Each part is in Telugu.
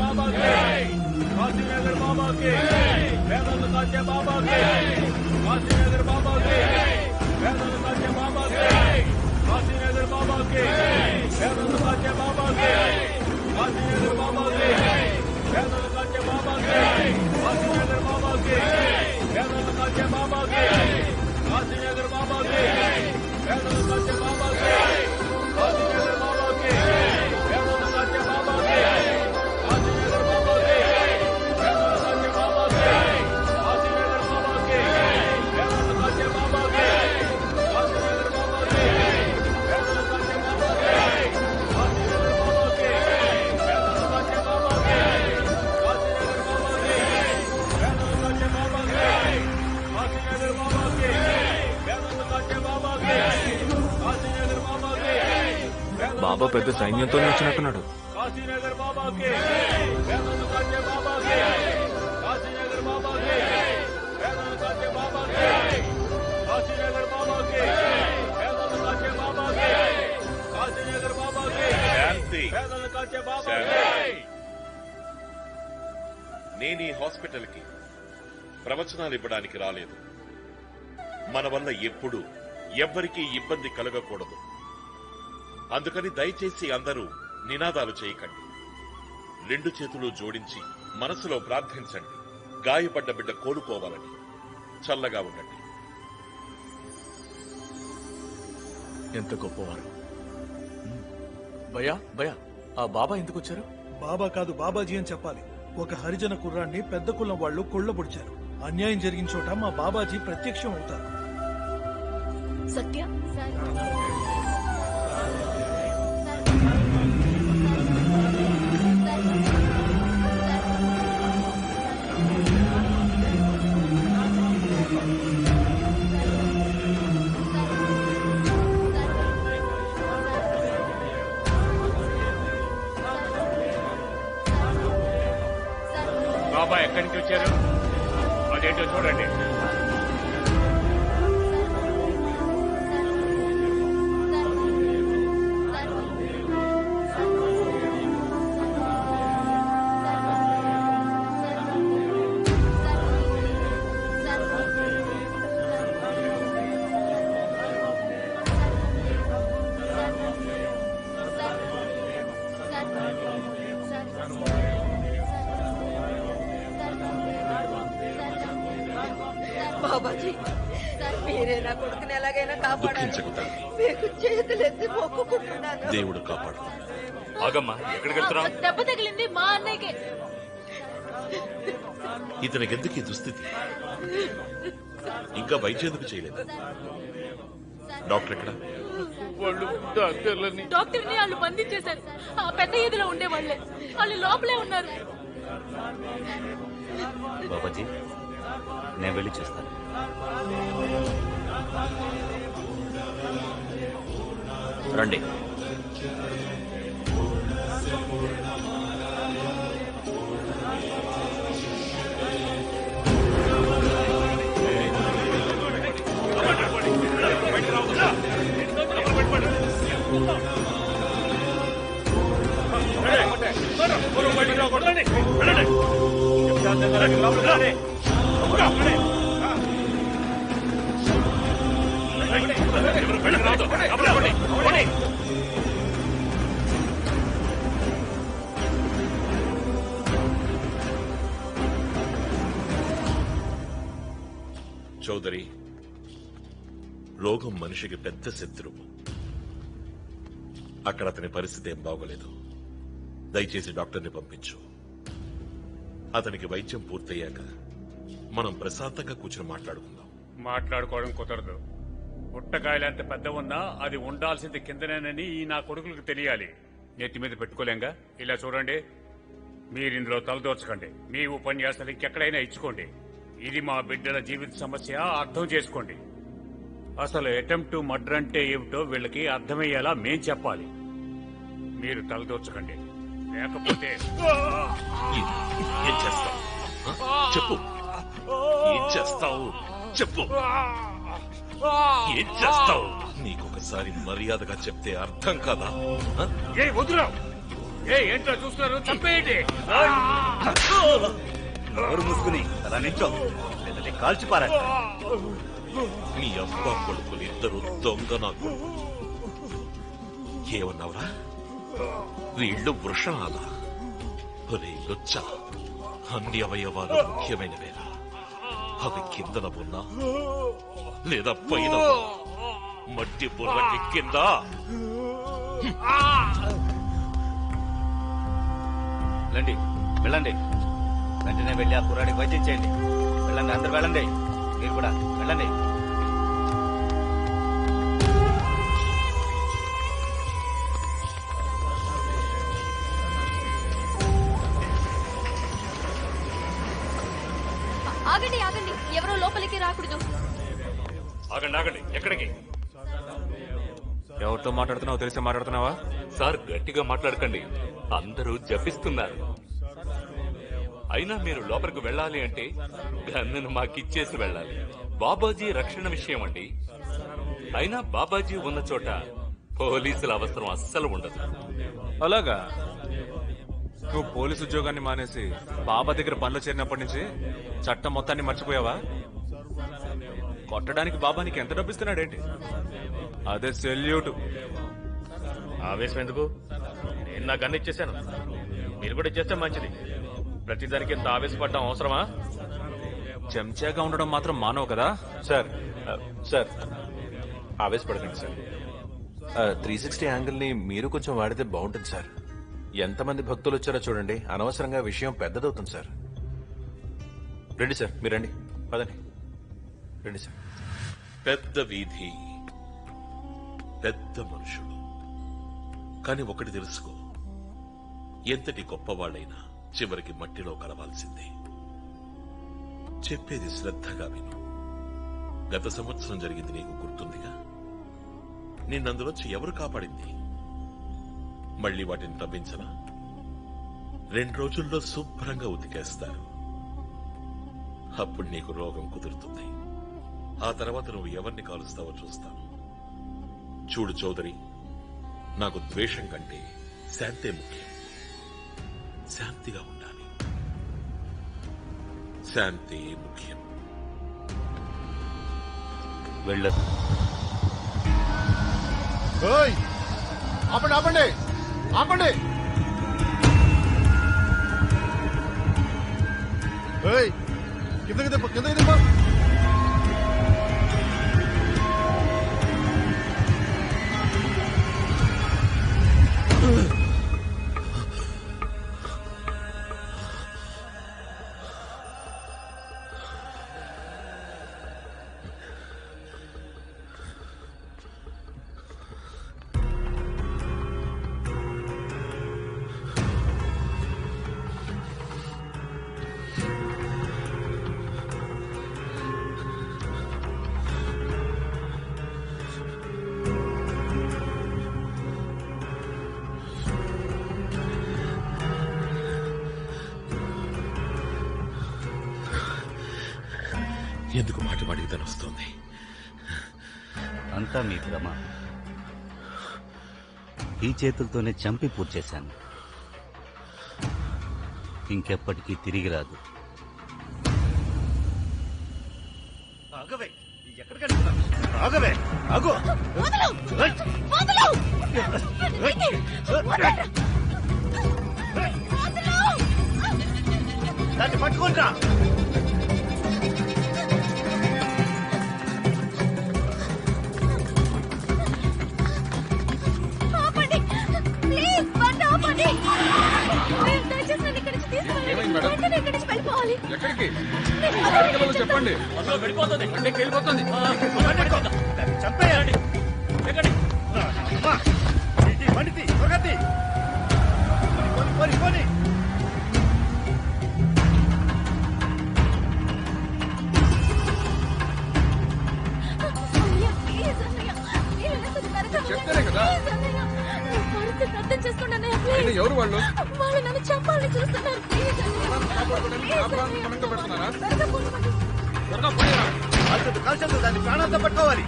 बाबा के काशीनगर बाबा के पैदल काचे बाबा के काशीनगर बाबा के पैदल काचे बाबा के काशीनगर बाबा के पैदल काचे बाबा के काशीनगर बाबा के पैदल काचे बाबा के काशीनगर बाबा के पैदल काचे बाबा के काशीनगर बाबा के पैदल काचे बाबा के काशीनगर बाबा के पैदल काचे बाबा के काशीनगर बाबा के पैदल काचे बाबा के काशीनगर बाबा के पैदल काचे बाबा के काशीनगर बाबा के पैदल काचे बाबा के काशीनगर बाबा के पैदल काचे बाबा के काशीनगर बाबा के पैदल काचे बाबा के काशीनगर बाबा के पैदल काचे बाबा के काशीनगर बाबा के బాబా పెద్ద సైన్యంతోనే వచ్చినట్టున్నాడు. काशीनगर बाबा के पैदल काचे बाबा के काशीनगर बाबा के पैदल काचे बाबा के काशीनगर बाबा के पैदल काचे बाबा के काशीनगर बाबा के पैदल काचे बाबा के నేను ఈ హాస్పిటల్కి ప్రవచనాలు ఇవ్వడానికి రాలేదు. మన వల్ల ఎప్పుడు ఎవ్వరికీ ఇబ్బంది కలగకూడదు. అందుకని దయచేసి అందరూ నినాదాలు చేయకండి. రెండు చేతులు జోడించి మనసులో ప్రార్థించండి. గాయపడ్డ బిడ్డ కోలుకోవాలని. చల్లగా ఉండండి. ఎంత గొప్పవారు. భయా భయా, ఆ బాబా ఎందుకు వచ్చారు? బాబా కాదు, బాబాజీ అని చెప్పాలి. ఒక హరిజన కుర్రాన్ని పెద్ద కులం వాళ్ళు కొళ్లబొడిచారు. అన్యాయం జరిగిన చోట మా బాబాజీ ప్రత్యక్షం అవుతారు. సత్య బాబా ఎక్కడి నుంచి వచ్చారు? అదేంటో చూడండి. బాబాజీ, మీరే నా కొడుకుని ఎలాగైనా కాపాడాలి. దుఃఖించకు తల్లి. మీకు చేతులెత్తి మొక్కుకుంటున్నాను. దేవుడు కాపాడుతాడు. ఆగమ్మా, ఎక్కడికి వెళ్తున్నావు? దెబ్బ తగిలింది మా అన్నయ్యకి. ఇతనికి ఎందుకు ఈ దుస్థితి? ఇంకా వైద్యం ఎందుకు చేయలేదు? డాక్టర్ ఎక్కడ? డాక్టర్ని వాళ్ళు బంధించేశారు. ఆ పెద్ద ఈదిలో ఉండేవాళ్లే. వాళ్ళు లోపలే ఉన్నారు. బాబాజీ, నేను వెళ్ళి చేస్తాను. రండి. చౌదరి, రోగం మనిషికి పెద్ద శత్రువు. అక్కడ అతని పరిస్థితి ఏం బాగోలేదు. దయచేసి డాక్టర్ని పంపించు. అతనికి వైద్యం పూర్తయ్యాక మనం ప్రశాంతంగా కూర్చొని మాట్లాడుకుందాం. మాట్లాడుకోవడం కుదరదు. పుట్టకాయలంత పెద్ద ఉన్నా అది ఉండాల్సింది కిందనేనని ఈ నా కొడుకులకు తెలియాలి. నెత్తి మీద పెట్టుకోలేంగా. ఇలా చూడండి, మీరిందులో తలదోర్చకండి. మీ ఉపన్యాసాలు ఇంకెక్కడైనా ఇచ్చుకోండి. ఇది మా బిడ్డల జీవిత సమస్య, అర్థం చేసుకోండి. అసలు అటెంప్ట్ టు మర్డర్ అంటే ఏమిటో వీళ్ళకి అర్థమయ్యేలా మేం చెప్పాలి. మీరు తలదోర్చకండి, లేకపోతే ఏం చేస్తావు చెప్పు. ఏం చేస్తావు చెప్పు. ఏం చేస్తావు? నీకొకసారి మర్యాదగా చెప్తే అర్థం కాదా? ఏ వద్దురావు, ఏంట్రా చూస్తున్నారు? చంపేయండి. ఎవరు మూసుకుని అలా నించో లేదంటే కాల్చి పారేస్తా. నీ అబ్బా కొడుకులు ఇద్దరు దొంగ నా కొడుకు. ఏమన్నావురా? వీళ్ళు వృషణాలా? ఒరే లొచ్చ, అన్ని అవయవాలు ముఖ్యమైనవేరా. అవి కిందన ఉన్నా లేదా పైన మట్టి బుర్రకి కింద. వెళ్ళండి వెళ్ళండి, వెంటనే వెళ్ళి ఆ కుర్రాడికి వైద్యం చేయండి. వెళ్ళండి, అందరు వెళ్ళండి, మీరు కూడా వెళ్ళండి. ఆగండి ఆగండి, ఎవరో లోపలికి రాకూడదు. ఆగండి ఆగండి, ఎక్కడికి? ఎవరితో మాట్లాడుతున్నావో తెలిసి మాట్లాడుతున్నావా? సార్ గట్టిగా మాట్లాడకండి, అందరూ జపిస్తున్నారు. అయినా మీరు లోపలికి వెళ్ళాలి అంటే గన్నును మాకిచ్చేసి వెళ్ళాలి. బాబాజీ రక్షణ విషయం అండి. అయినా బాబాజీ ఉన్న చోట పోలీసుల అవసరం అస్సలు ఉండదు. అలాగా? నువ్వు పోలీసు ఉద్యోగాన్ని మానేసి బాబా దగ్గర పనులు చేరినప్పటి నుంచి చట్టం మొత్తాన్ని మర్చిపోయావా? కొట్టడానికి బాబా నీకు ఎంత డబ్బిస్తున్నాడేంటి? అదే సెల్యూట్. ఆవేశం ఎందుకు? నేను నా గన్ను ఇచ్చేసాను, మీరు కూడా ఇచ్చేస్తే మంచిది. ప్రతిదానికి ఇంత ఆవేశపడటం అవసరమా? చెంచాగా ఉండడం మాత్రం మానవు కదా? సార్ సార్ ఆవేశపడకండి సార్. 360 యాంగిల్ ని మీరు కొంచెం వాడితే బాగుంటుంది సార్. ఎంతమంది భక్తులు వచ్చారో చూడండి, అనవసరంగా విషయం పెద్దదవుతుంది సార్. రండి సార్, మీరు రండి, పదండి, రండి సార్. పెద్ద వీధి, పెద్ద మనుషులు. కాని ఒకటి తెలుసుకో, ఎంతటి గొప్పవాళ్ళైనా చివరికి మట్టిలో కలవాల్సిందే. చెప్పేది శ్రద్ధగా విను. గత సంవత్సరం జరిగింది నీకు గుర్తుందిగా? నిన్నందులోంచి ఎవరు కాపాడింది? మళ్ళీ వాటిని తవ్వించనా? 2 రోజుల్లో శుభ్రంగా ఉతికేస్తారు. అప్పుడు నీకు రోగం కుదురుతుంది. ఆ తర్వాత నువ్వు ఎవరిని కాలుస్తావో చూస్తాను. చూడు చౌదరి, నాకు ద్వేషం కంటే శాంతే ముఖ్యం. శాంతిగా ఉండాలి, శాంతి ముఖ్యం. వెళ్ళ ఆపండి ఆపండి ఆపండి. కిందకి దింప, కిందకి దింప. ఎందుకు మాటి మాటికి తను వస్తుంది? అంతా మీ భ్రమ. ఈ చేతులతోనే చంపి పూర్తి చేశాను. ఇంకెప్పటికీ తిరిగి రాదు. ఆగవే, ఆగు. దాన్ని పట్టుకుంటా. ఎక్కడికి? చెప్పండి. వెళ్ళిపోతుంది, వెళ్ళిపోతుంది. చంపేయాలి. చెప్తానే కదా. అర్థం చేసుకోండి. ఎవరు వాళ్ళు? వాళ్ళు నన్ను చెప్పాలని చూస్తున్నారు. కాల్చదు, దాన్ని ప్రాణాలతో పట్టుకోవాలి.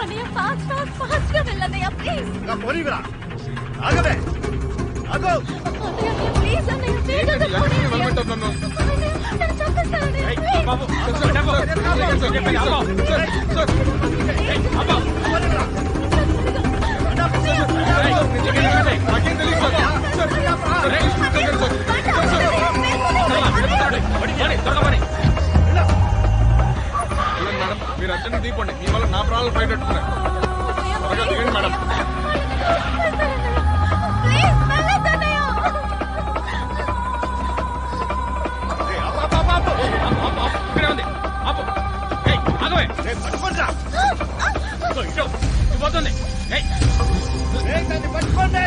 అన్నయ్య ఫాస్ట్ ఫాస్ట్ ఫాస్ట్ గా వెళ్ళన్నయ్య ప్లీజ్. పోనీవిరా, ఆగవే ఆగు ప్లీజ్ అన్నయ్య వేగంగా పోనీ అన్నయ్య. నన్ను నన్ను చంపేస్తానన్నయ్య. నాకేం తెలియదు మేడం, మీరు అర్జెంట్ దిగిపోండి. మీ వల్ల నా ప్రాణాలు బయట పెట్టుకున్నాయి. త్వరగా దిగండి మేడం. ప్లీజ్ వెళ్ళొద్దన్నయ్య. ఇక్కడే ఉంది. ఆపు. ఆగవే. పట్టుకోండి పోతుంది. దాన్ని పట్టుకోండి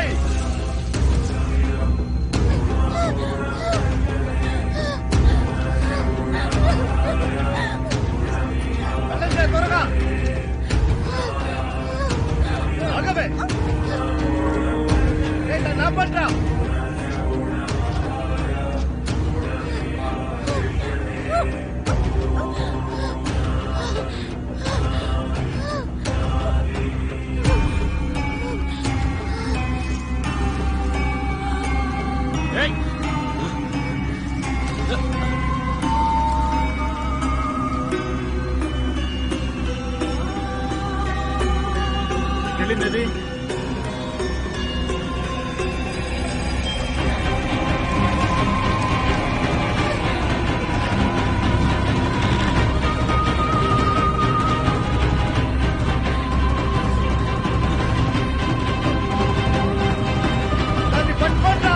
వెళ్ళండి త్వరగా ఆగవే నా పట్రా వెళ్ళింది దాన్ని పట్టుకోండి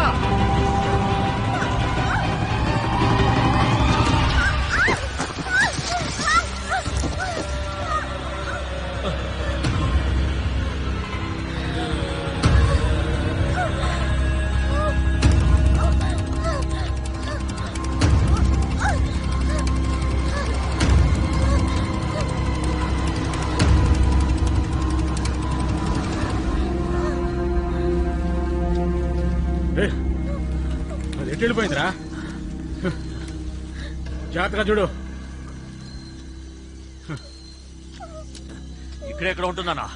అది ఎటు వెళ్ళిపోయిందిరా? జాగ్రత్తగా చూడు. ఇక్కడెక్కడ ఉంటున్నానా?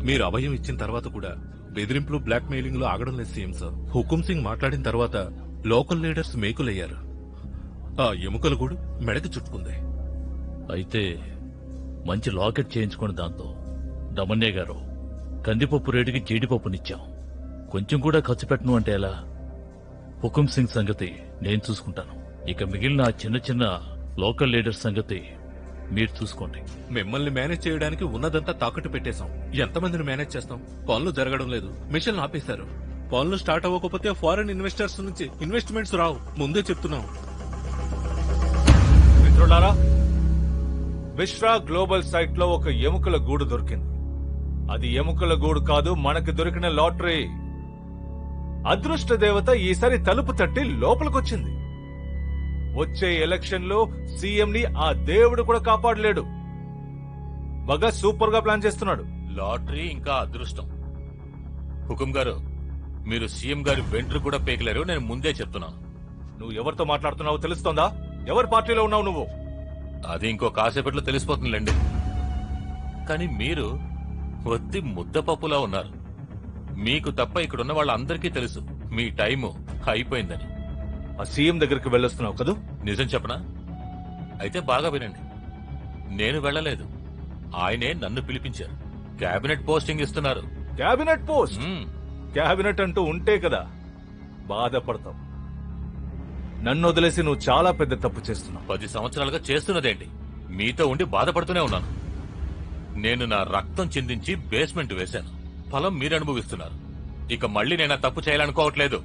మీరు అభయం ఇచ్చిన తర్వాత కూడా బెదిరింపులు బ్లాక్ మెయిలింగ్ లో ఆగడం లేదు సీఎం సార్. హుకుం సింగ్ మాట్లాడిన తర్వాత లోకల్ లీడర్స్ మేకులయ్యారు. ఆ ఎముకలు కూడా మెడకి చుట్టుకుంది. అయితే మంచి లాకెట్ చేయించుకుని దాంతో దమన్య గారు కందిపప్పు రేటుకి జీడిపప్పునిచ్చాం. కొంచెం కూడా ఖర్చు పెట్టను అంటే ఎలా? హుకుం సింగ్ సంగతి నేను చూసుకుంటాను. ఇక మిగిలిన ఆ చిన్న చిన్న లోకల్ లీడర్స్ సంగతి మీరు చూసుకోండి. మిమ్మల్ని మేనేజ్ చేయడానికి ఉన్నదంతా తాకట్టు పెట్టేశాం. ఎంతమందిని మేనేజ్ చేస్తాం? పనులు జరగడం లేదు, మిషన్లు ఆపేశారు. పనులు స్టార్ట్ అవ్వకపోతే ఫారెన్ ఇన్వెస్టర్స్ నుంచి ఇన్వెస్ట్మెంట్స్ రావు. ముందే చెప్తున్నాం. మిత్రులారా, మిశ్రా గ్లోబల్ సైట్ లో ఒక ఎముకల గూడు దొరికింది. అది ఎముకల గూడు కాదు, మనకి దొరికిన లాటరీ. అదృష్ట దేవత ఈసారి తలుపు తట్టి లోపలికొచ్చింది. వచ్చే ఎలక్షన్ లో సీఎం ని ఆ దేవుడు కూడా కాపాడలేడు. బాగా సూపర్ గా ప్లాన్ చేస్తున్నాడు. లాటరీ ఇంకా అదృష్టం. హుకుం గారు, మీరు సీఎం గారి వెంట్రు కూడా పేకలేరు. నేను ముందే చెప్తున్నాను. నువ్వు ఎవరితో మాట్లాడుతున్నావో తెలుస్తోందా? ఎవరి పార్టీలో ఉన్నావు నువ్వు? అది ఇంకో కాసేపట్లో తెలిసిపోతుందిలేండి. కానీ మీరు ఒత్తి ముద్దపప్పులా ఉన్నారు. మీకు తప్ప ఇక్కడున్న వాళ్ళందరికీ తెలుసు మీ టైము అయిపోయిందని. ఆ సీఎం దగ్గరికి వెళ్ళొస్తున్నావు కదా? నిజం చెప్పనా? అయితే బాగా వినండి. నేను వెళ్ళలేదు, ఆయనే నన్ను పిలిపించారు. క్యాబినెట్ పోస్టింగ్ ఇస్తున్నారు. Cabinet post? క్యాబినెట్ అంటూ ఉంటే కదా బాధపడతావు. నన్ను వదిలేసి నువ్వు చాలా పెద్ద తప్పు చేస్తున్నావు. 10 సంవత్సరాలుగా చేస్తున్నదేంటి? మీతో ఉండి బాధపడుతూనే ఉన్నాను. నేను నా రక్తం చిందించి బేస్మెంట్ వేశాను. ఫలం మీరు అనుభవిస్తున్నారు. ఇక మళ్ళీ నేను ఆ తప్పు చేయాలనుకోవట్లేదు.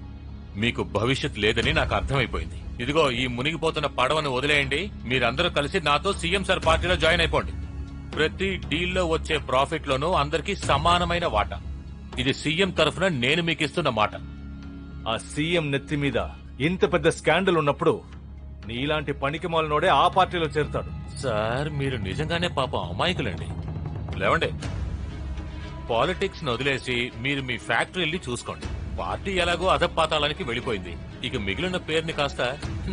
మీకు భవిష్యత్ లేదని నాకు అర్థమైపోయింది. ఇదిగో ఈ మునిగిపోతున్న పడవను వదిలేయండి. మీరందరూ కలిసి నాతో సీఎం సార్ పార్టీలో జాయిన్ అయిపోండి. ప్రతి డీల్లో వచ్చే ప్రాఫిట్ లోనూ అందరికీ సమానమైన వాటా. ఇది సీఎం తరఫున నేను మీకు ఇస్తున్న మాట. ఆ సీఎం నెత్తి మీద ఇంత పెద్ద స్కాండల్ ఉన్నప్పుడు నీలాంటి పనికిమాలినోడే ఆ పార్టీలో చేరుతాడు. సార్, మీరు నిజంగానే పాపం అమాయకులండి. లేవండి. పాలిటిక్స్ ను వదిలేసి మీరు మీ ఫ్యాక్టరీల్ని చూసుకోండి. పార్టీ ఎలాగో అధపాతాళానికి వెళ్ళిపోయింది. ఇక మిగిలిన పేరుని కాస్త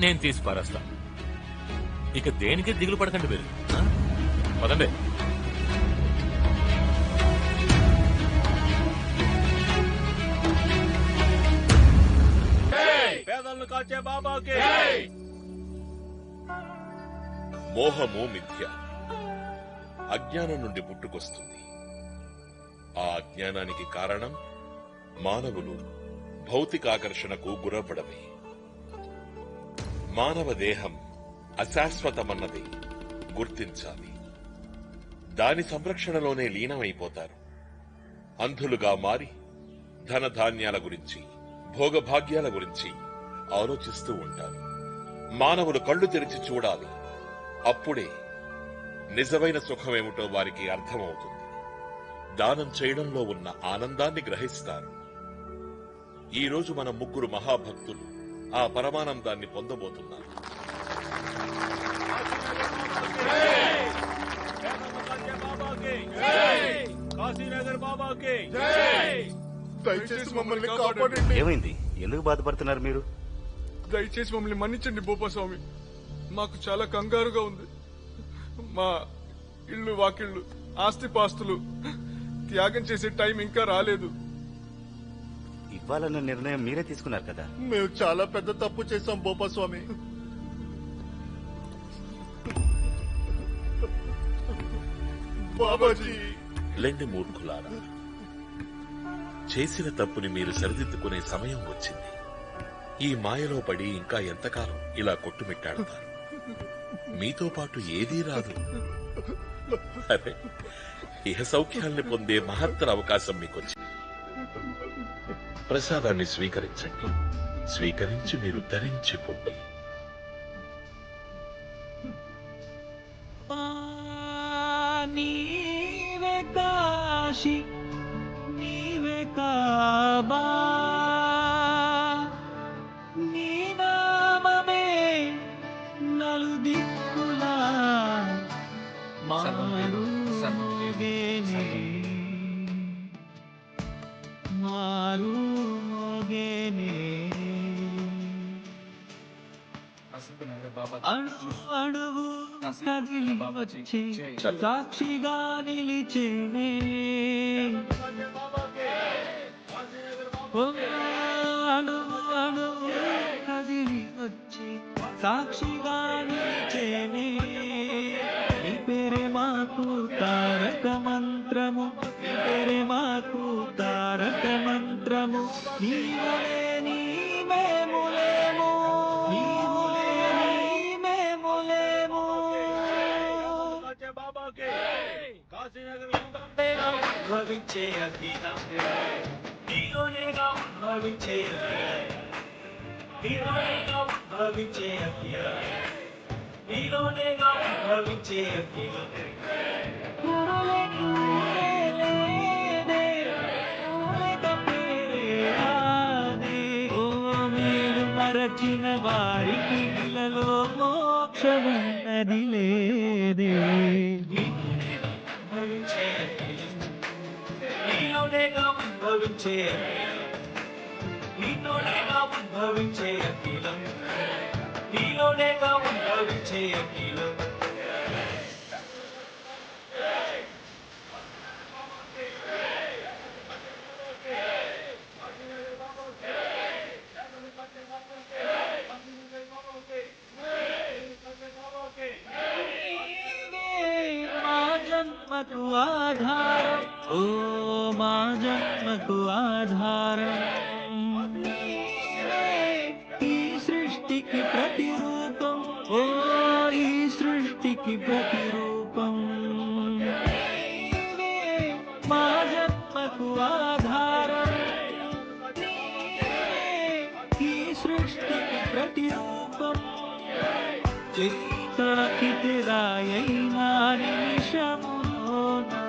నేను తీసి పారేస్తాను. ఇక దేనికి దిగులు పడకండి మీరు. పదండి. పేదలను కాచే బాబాకి. మోహము మిథ్య, అజ్ఞానం నుండి పుట్టుకొస్తుంది. ఆ అజ్ఞానానికి కారణం మానవులు భౌతికాకర్షణకు గురవ్వడమే. మానవ దేహం అశాశ్వతమన్నది గుర్తించాలి. దాని సంరక్షణలోనే లీనమైపోతారు. అంధులుగా మారి ధనధాన్యాల గురించి, భోగభాగ్యాల గురించి ఆలోచిస్తూ ఉంటారు. మానవులు కళ్ళు తెరిచి చూడాలి. అప్పుడే నిజమైన సుఖమేమిటో వారికి అర్థమవుతుంది. దానం చేయడంలో ఉన్న ఆనందాన్ని గ్రహిస్తారు. ఈ రోజు మన 3 మహాభక్తులు ఆ పరమానందాన్ని పొందబోతున్నారు. దయచేసి మమ్మల్ని కాపాడండి. ఏమైంది? ఎందుకు బాధపడుతున్నారు మీరు? దయచేసి మమ్మల్ని మన్నించండి భూపస్వామి. మాకు చాలా కంగారుగా ఉంది. మా ఇళ్ళు వాకిళ్ళు ఆస్తిపాస్తులు త్యాగం చేసే టైం ఇంకా రాలేదు. ఇవ్వాలన్న నిర్ణయం మీరే తీసుకున్నారు కదా. మేము చాలా పెద్ద తప్పు చేశాం భూపస్వామి. బాబాజీ. లెండి మూర్ఖులారా, చేసిన తప్పుని మీరు సరిదిద్దుకునే సమయం వచ్చింది. ఈ మాయలో పడి ఇంకా ఎంతకాలం ఇలా కొట్టుమిట్టాడతారు? మీతో పాటు ఏదీ రాదు. అదే ఇహ సౌఖ్యాల్ని పొందే మహత్తర అవకాశం మీకొచ్చింది. ప్రసాదాన్ని స్వీకరించండి. స్వీకరించి మీరు ధరించిపోండి. నీవే కాశీ నీవే కాబా, నీ నామమే నలుదిక్కులా మారు మోగేనే, మారు మోగేనే. అణు అణువు కదిలి వచ్చి సాక్షిగా నిలిచేనే ఓ అణువు అణువు కదిలి వచ్చి సాక్షిగా నిలిచేనే నీ పేరే మాకు తారక మంత్రము నీ పేరే మాకు తారక మంత్రము నీవే నీవేములేము నీవులే నీవేములేము ఉద్భవించే అఖిలం నీలోనేగా ఉద్భవించే నీలోనేగా ఉద్భవించే అఖిలం నీలోనేగా ఉద్భవించే అఖిలం మరచిన వారికి ఇలలో మోక్షమన్నది లేదే నీలోనేగా ఉద్భవించే నీలోనేగా ఉద్భవించే అఖిలం నీలోనేగా ఉద్భవించే అఖిలం జన్మకు ఆధారం ఓ మా జన్మకు ఆధారం ఈ సృష్టికి ప్రతిరూపం ఓ ఈ సృష్టికి ప్రతిరూపం మా జన్మకు ఆధారం ఈ సృష్టికి ప్రతిరూపం చిత్తాకితిరాయైనా నిమిషములోనా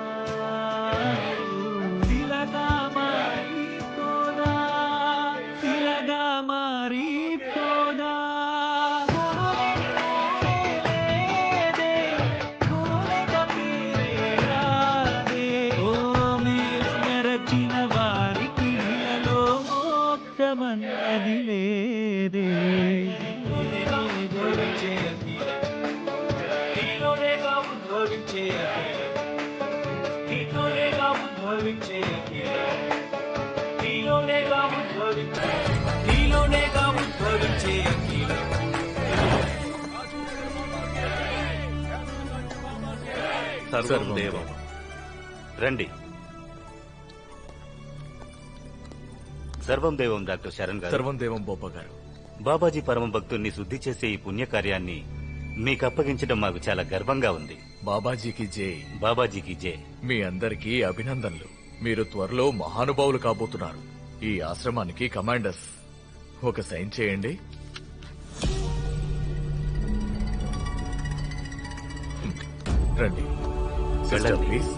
శిలగా మారిపోదా శిలగా మారిపోదా ఓ మీరు మెరచిన వారికి ఇలలో మోక్షమన్నది లేదే నీలోనేగా ఉద్భవించే నీలోనేగా ఉద్భవించే నీలోనేగా ఉద్భవించే నీలోనేగా ఉద్భవించే సర్వం దేవం రండి. సర్వం దేవం డాక్టర్ శరణ్ గారు. సర్వం దేవం బొప్ప గారు. బాబాజీ పరమ భక్తుల్ని శుద్ధి చేసే ఈ పుణ్యకార్యాన్ని మీకు అప్పగించడం మాకు చాలా గర్వంగా ఉంది. బాబాజీకి జై. బాబాజీకి జై. మీ అందరికీ అభినందనలు. మీరు త్వరలో మహానుభావులు కాబోతున్నారు. ఈ ఆశ్రమానికి కమాండర్స్. ఒక సైన్ చేయండి. రండి సిస్టర్ ప్లీజ్.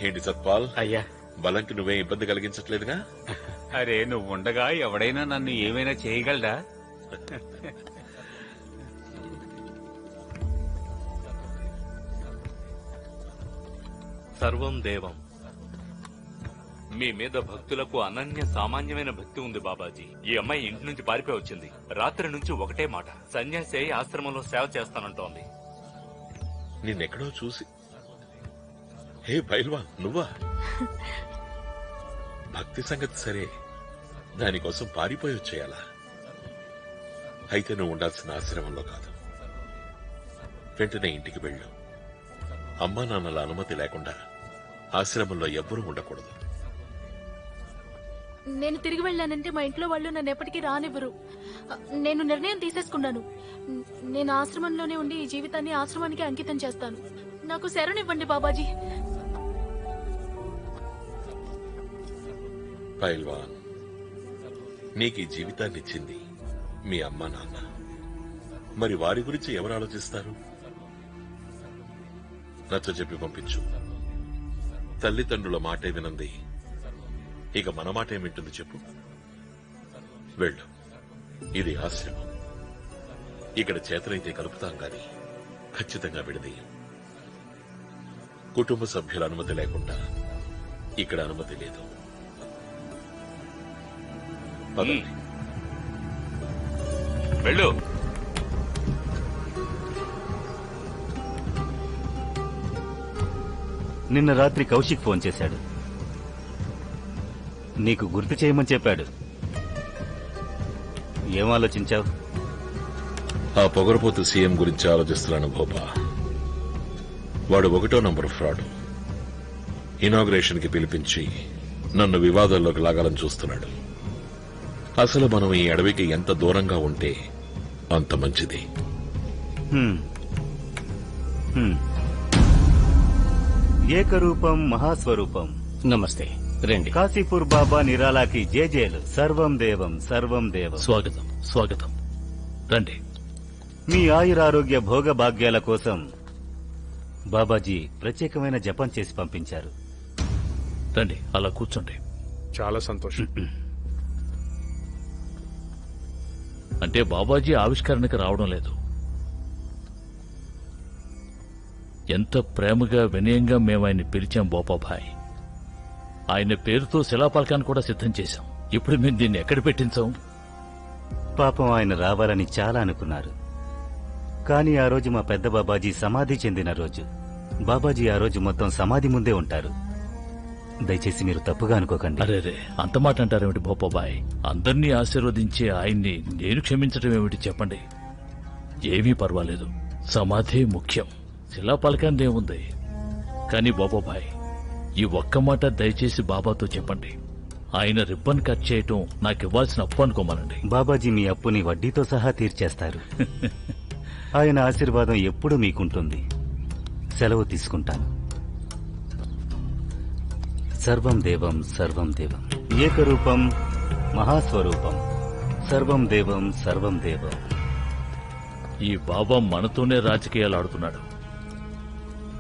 ఏంటి సత్పాల్? అయ్యా, బలంకి నువ్వే ఇబ్బంది కలిగించట్లేదుగా? అరే నువ్వు ఉండగా ఎవడైనా నన్ను ఏమైనా చేయగలడా? సర్వం దేవం. మీ మీద భక్తులకు అనన్య సామాన్యమైన భక్తి ఉంది బాబాజీ. ఈ అమ్మాయి ఇంటి నుంచి పారిపోయి వచ్చింది. రాత్రి నుంచి ఒకటే మాట, సన్యాసి అయి ఆశ్రమంలో సేవ చేస్తానంటోంది. నిన్నెక్కడో చూసి. హే పైల్వాన్, నువ్వా? భక్తి సంగతి సరే, దానికోసం పారిపోయి వచ్చేయాలా? అయితే నువ్వు ఉండాల్సిన ఆశ్రమంలో కాదు, వెంటనే ఇంటికి వెళ్ళు. అమ్మా నాన్నల అనుమతి లేకుండా ఆశ్రమంలో ఎవ్వరూ ఉండకూడదు. నేను తిరిగి వెళ్ళానంటే మా ఇంట్లో వాళ్ళు నన్ను ఎప్పటికీ రానివ్వరు. నేను నిర్ణయం తీసేసుకున్నాను. నేను ఆశ్రమంలోనే ఉండి ఈ జీవితాన్ని ఆశ్రమానికి అంకితం చేస్తాను. నాకు శరణివ్వండి బాబాజీ. పైల్వాన్, నీకు ఈ జీవితాన్ని ఇచ్చింది మీ అమ్మ నాన్న. మరి వారి గురించి ఎవరు ఆలోచిస్తారు? నచ్చ చెప్పి పంపించు. తల్లిదండ్రుల మాటే వినంది ఇక మన మాట ఏమింటుంది చెప్పు. వెళ్ళు. ఇది ఆశ్రమం. ఇక్కడ చేతనైతే కలుపుతాం గాని ఖచ్చితంగా విడదీయం. కుటుంబ సభ్యుల అనుమతి లేకుండా ఇక్కడ అనుమతి లేదు. పదండి. వెళ్ళు. నిన్న రాత్రి కౌశిక్ ఫోన్ చేశాడు. నీకు గుర్తు చేయమని చెప్పాడు. ఏం ఆలోచించావు? ఆ పొగరపోతు సీఎం గురించి ఆలోచిస్తున్నాను భోపా. వాడు 1వ నంబర్ ఫ్రాడ్. ఇనాగ్రేషన్ కి పిలిపించి నన్ను వివాదాల్లోకి లాగాలని చూస్తున్నాడు. అసలు మనం ఈ అడవికి ఎంత దూరంగా ఉంటే అంత మంచిది. ఏకరూపం మహాస్వరూపం. నమస్తే. రండి. కాశీపూర్ బాబా నిరాలాకి జేజేలు. సర్వం దేవం సర్వం దేవం. స్వాగతం స్వాగతం. రండి. మీ ఆయురారోగ్య భోగ భాగ్యాల కోసం బాబాజీ ప్రత్యేకమైన జపం చేసి పంపించారు. రండి, అలా కూర్చోండి. చాలా సంతోషం. అంటే బాబాజీ ఆవిష్కరణకి రావడం లేదు. ఎంత ప్రేమగా వినయంగా మేము ఆయన్ని పిలిచాం బోపాభాయ్. ఆయన పేరుతో శిలాపలకాన్ని కూడా సిద్ధం చేశాం. ఇప్పుడు మేము దీన్ని ఎక్కడ పెట్టించాం? పాపం ఆయన రావాలని చాలా అనుకున్నారు. కానీ ఆ రోజు మా పెద్ద బాబాజీ సమాధి చెందిన రోజు. బాబాజీ ఆ రోజు మొత్తం సమాధి ముందే ఉంటారు. దయచేసి మీరు తప్పుగా అనుకోకండి. అరేరే, అంత మాట అంటారేమిటి భోపాబాయ్? అందర్నీ ఆశీర్వదించే ఆయన్ని నేను క్షమించడం ఏమిటి చెప్పండి. ఏమీ పర్వాలేదు. సమాధే ముఖ్యం. శిలాపలకాందేముంది. కానీ బాబాబాయ్, ఈ ఒక్క మాట దయచేసి బాబాతో చెప్పండి. ఆయన రిబ్బన్ కట్ చేయటం నాకివ్వాల్సిన అప్పు అనుకోమనండి. బాబాజీ మీ అప్పుని వడ్డీతో సహా తీర్చేస్తారు. ఆయన ఆశీర్వాదం ఎప్పుడూ మీకుంటుంది. సెలవు తీసుకుంటాను. సర్వం దేవం సర్వం దేవం. ఏకరూపం మహాస్వరూపం. సర్వం దేవం సర్వం దేవం. ఈ బాబా మనతోనే రాజకీయాలు ఆడుతున్నాడు.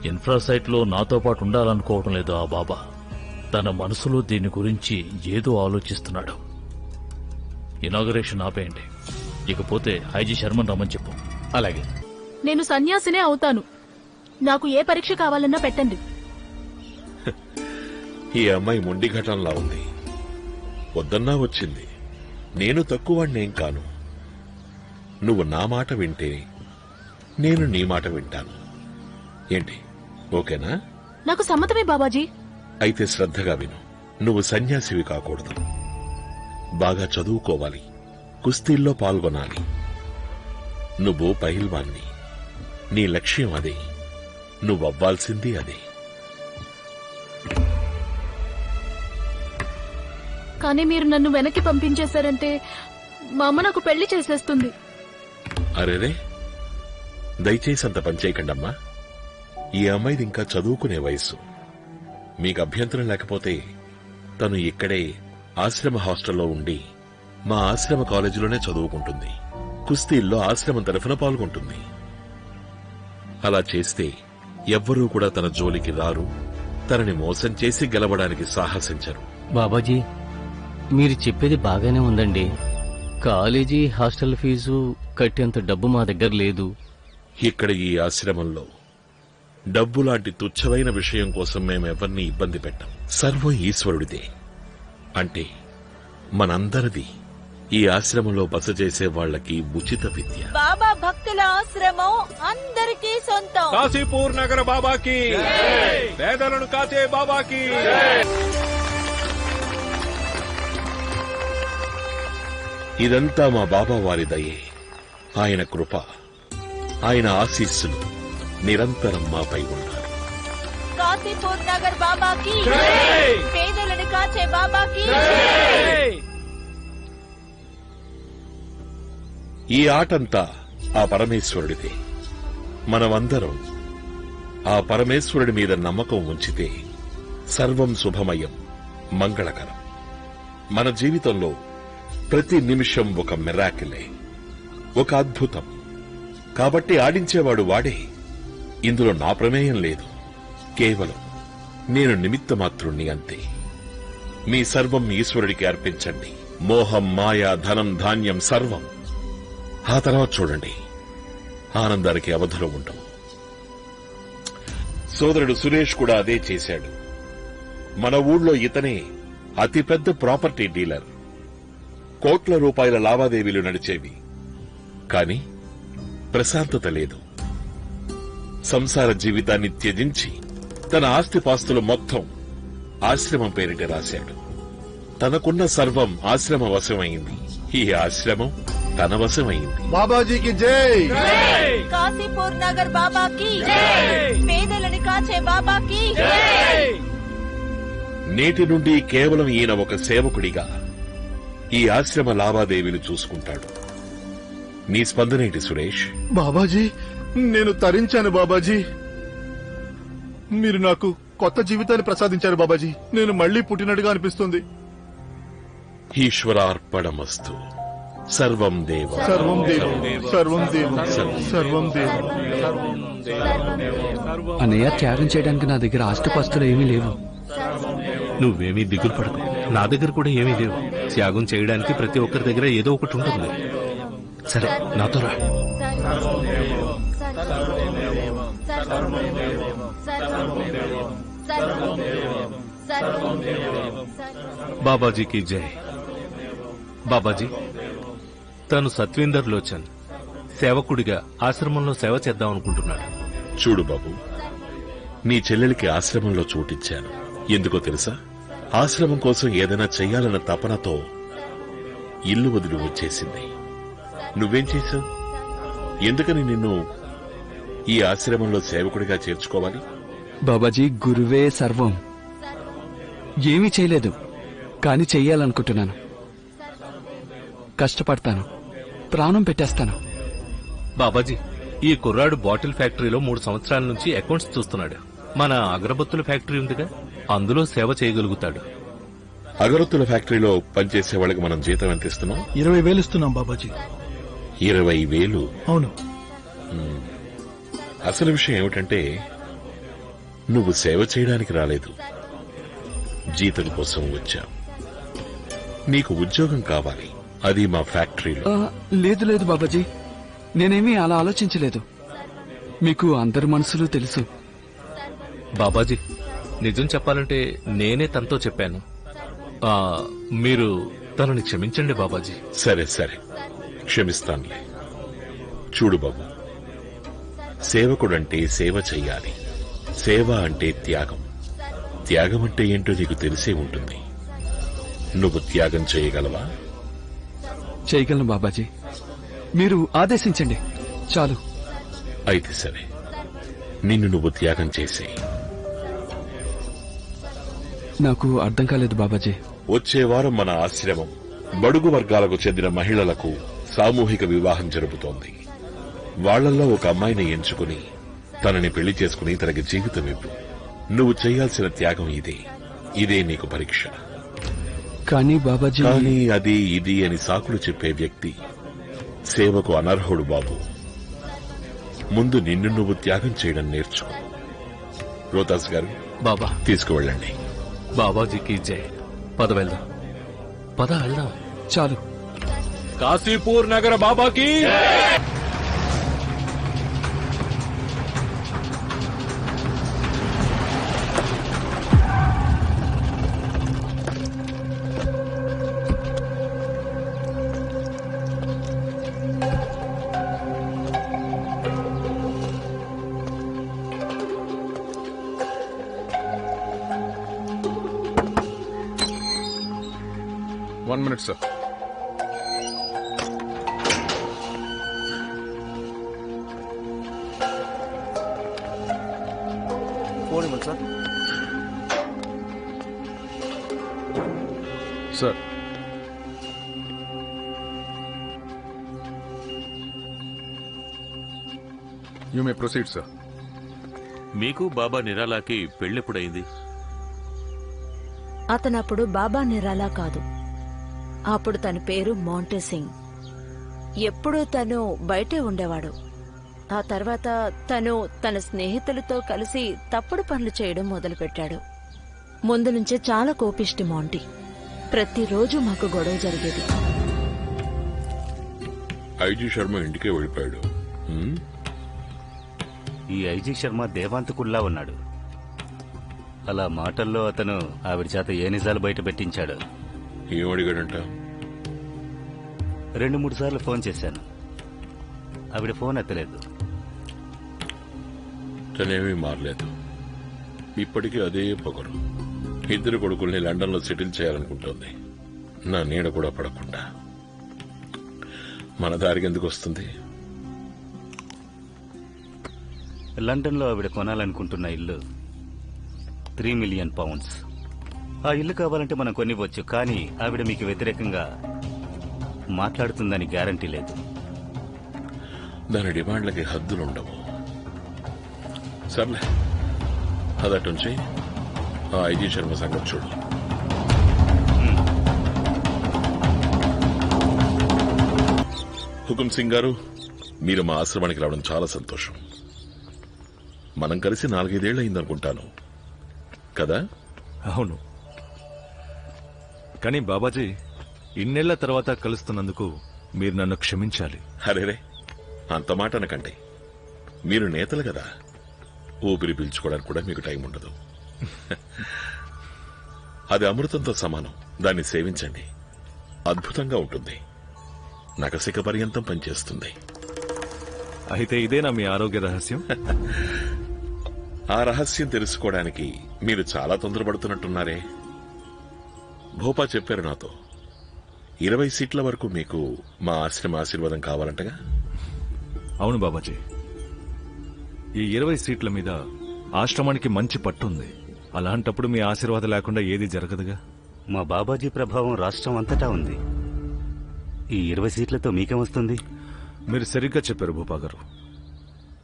ఇన్ఫ్రాసైట్ లో నాతో పాటు ఉండాలనుకోవటం లేదు ఆ బాబా. తన మనసులో దీని గురించి ఏదో ఆలోచిస్తున్నాడు. ఇనాగరేషన్ ఆపేయండి. ఇకపోతే ఐజీ శర్మన్ రమ్మని చెప్పు. అలాగే. నేను సన్యాసినే అవుతాను. నాకు ఏ పరీక్ష కావాలన్నా పెట్టండి. ఈ అమ్మాయి మొండి ఘటనలా ఉంది. వద్దన్నా వచ్చింది. నేను తక్కువనేం కాను. నువ్వు నా మాట వింటే నేను నీ మాట వింటాను. ఏంటి, ఓకేనా? నాకు సమ్మతమే బాబాజీ. అయితే శ్రద్ధగా విను. నువ్వు సన్యాసివి కాకూడదు. బాగా చదువుకోవాలి. కుస్తీల్లో పాల్గొనాలి. నువ్వు పహిల్వాన్ని. నీ లక్ష్యం అదే. నువ్వవ్వాల్సింది అదే. కానీ మీరు నన్ను వెనక్కి పంపించేశారంటే మా అమ్మ నాకు పెళ్లి చేసేస్తుంది. అరేరే, దయచేసి అంత పనిచేయకండమ్మా. ఈ అమ్మాయిది ఇంకా చదువుకునే వయస్సు. మీకు అభ్యంతరం లేకపోతే తను ఇక్కడే ఆశ్రమ హాస్టల్లో ఉండి మా ఆశ్రమ కాలేజీలోనే చదువుకుంటుంది. కుస్తీల్లో ఆశ్రమం తరఫున పాల్గొంటుంది. అలా చేస్తే ఎవ్వరూ కూడా తన జోలికి రారు. తనని మోసం చేసి గెలవడానికి సాహసించరు. బాబాజీ, మీరు చెప్పేది బాగానే ఉందండి. కాలేజీ హాస్టల్ ఫీజు కట్టేంత డబ్బు మా దగ్గర లేదు. ఇక్కడ ఈ ఆశ్రమంలో డబ్బు లాంటి తుచ్చమైన విషయం కోసం మేమెవరిని ఇబ్బంది పెట్టం. సర్వం ఈశ్వరుడిదే. అంటే మనందరిది. ఈ ఆశ్రమంలో బస చేసే వాళ్లకి ఉచిత విద్య. బాబా భక్తుల ఆశ్రమం అందరికీ సొంతం. కాశీపూర్ నగర బాబాకి, పేదలను కాచే బాబాకి. ఇదంతా మా బాబా వారి దయే. ఆయన కృప, ఆయన ఆశీస్సులు నిరంతరం మాపై ఉన్నారు. కాశీపూర్ నగర్ బాబాకి, పేదలను కాచే బాబాకి. ఈ ఆటంతా ఆ పరమేశ్వరుడిదే. మనమందరం ఆ పరమేశ్వరుడి మీద నమ్మకం ఉంచితే సర్వం శుభమయం, మంగళకరం. మన జీవితంలో ప్రతి నిమిషం ఒక మిరాకిలే, ఒక అద్భుతం, కాబట్టి ఆడించేవాడు వాడే. ఇందులో నా ప్రమేయం లేదు. కేవలం నేను నిమిత్త మాత్రుణ్ణి అంతే. మీ సర్వం ఈశ్వరుడికి అర్పించండి. మోహం, మాయ, ధనం, ధాన్యం సర్వం. ఆ తర్వాత చూడండి, ఆనందానికి అవధులు ఉండవు. సోదరుడు సురేష్ కూడా అదే చేశాడు. మన ఊళ్ళో ఇతనే అతిపెద్ద ప్రాపర్టీ డీలర్. కోట్ల రూపాయల లావాదేవీలు నడిచేవి. కాని ప్రశాంతత లేదు. సంసార జీవితాన్ని త్యజించి తన ఆస్తిపాస్తులు మొత్తం ఆశ్రమం పేరిట రాశాడు. తనకున్న సర్వం ఆశ్రమ వశమైంది. ఈ ఆశ్రమం తన వశమైంది. బాబాజీకి జై. కాశీపూర్ నగర్ బాబాకి పేదలని కాచే బాబాకి. నేటి నుండి కేవలం ఈయన ఒక సేవకుడిగా ఈ ఆశ్రమ లావాదేవీలు చూసుకుంటాడు. నీ స్పందనేంటి సురేష్? బాబాజీ, నేను తరించాను బాబాజీ. మీరు నాకు కొత్త జీవితాన్ని ప్రసాదించారు బాబాజీ. నేను మళ్లీ పుట్టినట్టుగా అనిపిస్తుంది. ఈశ్వరార్పణమస్తు. సర్వం దేవ. సర్వం దేవ. సర్వం దేవ. సర్వం దేవ. అన్నయ్య, త్యాగం చేయడానికి నా దగ్గర ఆస్తిపాస్తులు ఏమీ లేవు. నువ్వేమీ దిగులు పడకు, నా దగ్గర కూడా ఏమీ లేవు. త్యాగం చేయడానికి ప్రతి ఒక్కరి దగ్గర ఏదో ఒకటి ఉంటుంది. సరే, నాతో రా. బాబాజీకి జై. బాబాజీ, తను సత్వేందర్ లోచన్ సేవకుడిగా ఆశ్రమంలో సేవ చేద్దామనుకుంటున్నాడు. చూడు బాబు, నీ చెల్లెలికి ఆశ్రమంలో చోటిచ్చాను. ఎందుకో తెలుసా? ఆశ్రమం కోసం ఏదైనా చెయ్యాలన్న తపనతో ఇల్లు వదిలి వచ్చేసింది. నువ్వేం చేశావు? ఎందుకని నిన్ను ఈ ఆశ్రమంలో సేవకుడిగా చేర్చుకోవాలి? బాబాజీ, గురువే సర్వం. ఏమీ చేయలేదు, కాని చెయ్యాలనుకుంటున్నాను. కష్టపడతాను, ప్రాణం పెట్టేస్తాను. బాబాజీ, ఈ కుర్రాడు బాటిల్ ఫ్యాక్టరీలో 3 సంవత్సరాల నుంచి అకౌంట్స్ చూస్తున్నాడు. మన అగరబత్తుల ఫ్యాక్టరీ ఉందిగా, అందులో సేవ చేయగలుగుతాడు. అగరత్తుల ఫ్యాక్టరీలో పనిచేసే వాళ్ళకి మనం జీతం ఎంత ఇస్తున్నాం? 20,000 ఇస్తున్నాం బాబాజీ. 20,000? అవును. అసలు విషయం ఏమిటంటే, నువ్వు సేవ చేయడానికి రాలేదు, జీతం కోసం వచ్చావు. నీకు ఉద్యోగం కావాలి, అది మా ఫ్యాక్టరీలో. లేదు లేదు బాబాజీ, నేనేమీ అలా ఆలోచించలేదు. మీకు అందరి మనసులు తెలుసు. బాబాజీ, నిజం చెప్పాలంటే నేనే తనతో చెప్పాను. మీరు తనని క్షమించండి బాబాజీ. సరే సరే, క్షమిస్తానులే. చూడు బాబు, సేవకుడంటే సేవ చెయ్యాలి. సేవ అంటే త్యాగం. త్యాగం అంటే ఏంటో నీకు తెలిసే ఉంటుంది. నువ్వు త్యాగం చేయగలవా? చేయగలను బాబాజీ, మీరు ఆదేశించండి చాలు. అయితే సరే, నిన్ను నువ్వు త్యాగం చేసే. నాకు అర్థం కాలేదు బాబాజీ. వచ్చే వారం మన ఆశ్రమం బడుగు వర్గాలకు చెందిన మహిళలకు సామూహిక వివాహం జరుపుతోంది. వాళ్లల్లో ఒక అమ్మాయిని ఎంచుకుని తనని పెళ్లి చేసుకుని తనకి జీవితం ఇవ్వు. నువ్వు చేయాల్సిన త్యాగం ఇదే. ఇదే నీకు పరీక్ష. కానీ బాబాజీ, కానీ అది ఇది అని సాకులు చెప్పే వ్యక్తి సేవకు అనర్హుడు బాబు. ముందు నిన్ను నువ్వు త్యాగం చేయడం నేర్చుకో. రోతాస్ గారు, బాబా తీసుకువెళ్ళండి. బాబాజీకి జై. పద వెళ్దాం. పద వెళ్దాం. చాలు. కాశీపూర్ నగర బాబాకి. One minute, sir. Sir. Sir. You may proceed, sir. మీకు బాబా నిరాలాకి పెళ్ళెప్పుడైంది? అతనప్పుడు బాబా నిరాలా కాదు. అప్పుడు తన పేరు మోంటే సింగ్. ఎప్పుడూ తను బయటే ఉండేవాడు. ఆ తర్వాత తను తన స్నేహితులతో కలిసి తప్పుడు పనులు చేయడం మొదలుపెట్టాడు. ముందు నుంచే చాలా కోపిష్టి మాంటీ. ప్రతిరోజు మాకు గొడవ జరిగేది. ఐజీ శర్మ ఇంటికే వెళ్ళిపోయాడు. ఈ ఐజీ శర్మ దేవాంతకుల్లా ఉన్నాడు. అలా మాటల్లో అతను ఆవిడ చేత ఏ నిజాలు బయట పెట్టించాడు. ఏమడిగాడంట? 2-3 సార్లు ఫోన్ చేశాను. ఆవిడ ఫోన్ ఎత్తలేదు. తనేమీ మారలేదు. ఇప్పటికీ అదే పొగరు. 2 కొడుకుల్ని లండన్లో సెటిల్ చేయాలనుకుంటోంది. నా నీడ కూడా పడకుండా. మన దారికి ఎందుకు వస్తుంది? లండన్లో ఆవిడ కొనాలనుకుంటున్న ఇల్లు 3 మిలియన్ పౌండ్స్. ఆ ఇల్లు కావాలంటే మనం కొనివ్వచ్చు, కానీ ఆవిడ మీకు వ్యతిరేకంగా మాట్లాడుతుందని గ్యారంటీ లేదు. దాని డిమాండ్లకి హద్దులుండవు. సర్లే, అదటుంచి ఆ ఐజీ శర్మ సంగతి చూడు. హుకుం సింగ్ గారు, మీరు మా ఆశ్రమానికి రావడం చాలా సంతోషం. మనం కలిసి 4-5 అయిందనుకుంటాను కదా? అవును, కానీ బాబాజీ, ఇన్నేళ్ల తర్వాత కలుస్తున్నందుకు మీరు నన్ను క్షమించాలి. అరేరే, అంత మాట అనకండి. మీరు నేతలు కదా, ఊపిరి పీల్చుకోవడానికి కూడా మీకు టైం ఉండదు. అది అమృతంతో సమానం. దాన్ని సేవించండి, అద్భుతంగా ఉంటుంది. నకసిక పర్యంతం పనిచేస్తుంది. అయితే ఇదేనా మీ ఆరోగ్య రహస్యం? ఆ రహస్యం తెలుసుకోవడానికి మీరు చాలా తొందరపడుతున్నట్టున్నారే. భోపా చెప్పారు నాతో, 20 సీట్ల వరకు మీకు మా ఆశ్రమ ఆశీర్వాదం కావాలంటగా. అవును బాబాజీ, ఈ 20 సీట్ల మీద ఆశ్రమానికి మంచి పట్టుంది. అలాంటప్పుడు మీ ఆశీర్వాదం లేకుండా ఏది జరగదుగా. మా బాబాజీ ప్రభావం రాష్ట్రం అంతటా ఉంది. ఈ 20 సీట్లతో మీకేమొస్తుంది? మీరు సరిగ్గా చెప్పారు భూపా గారు.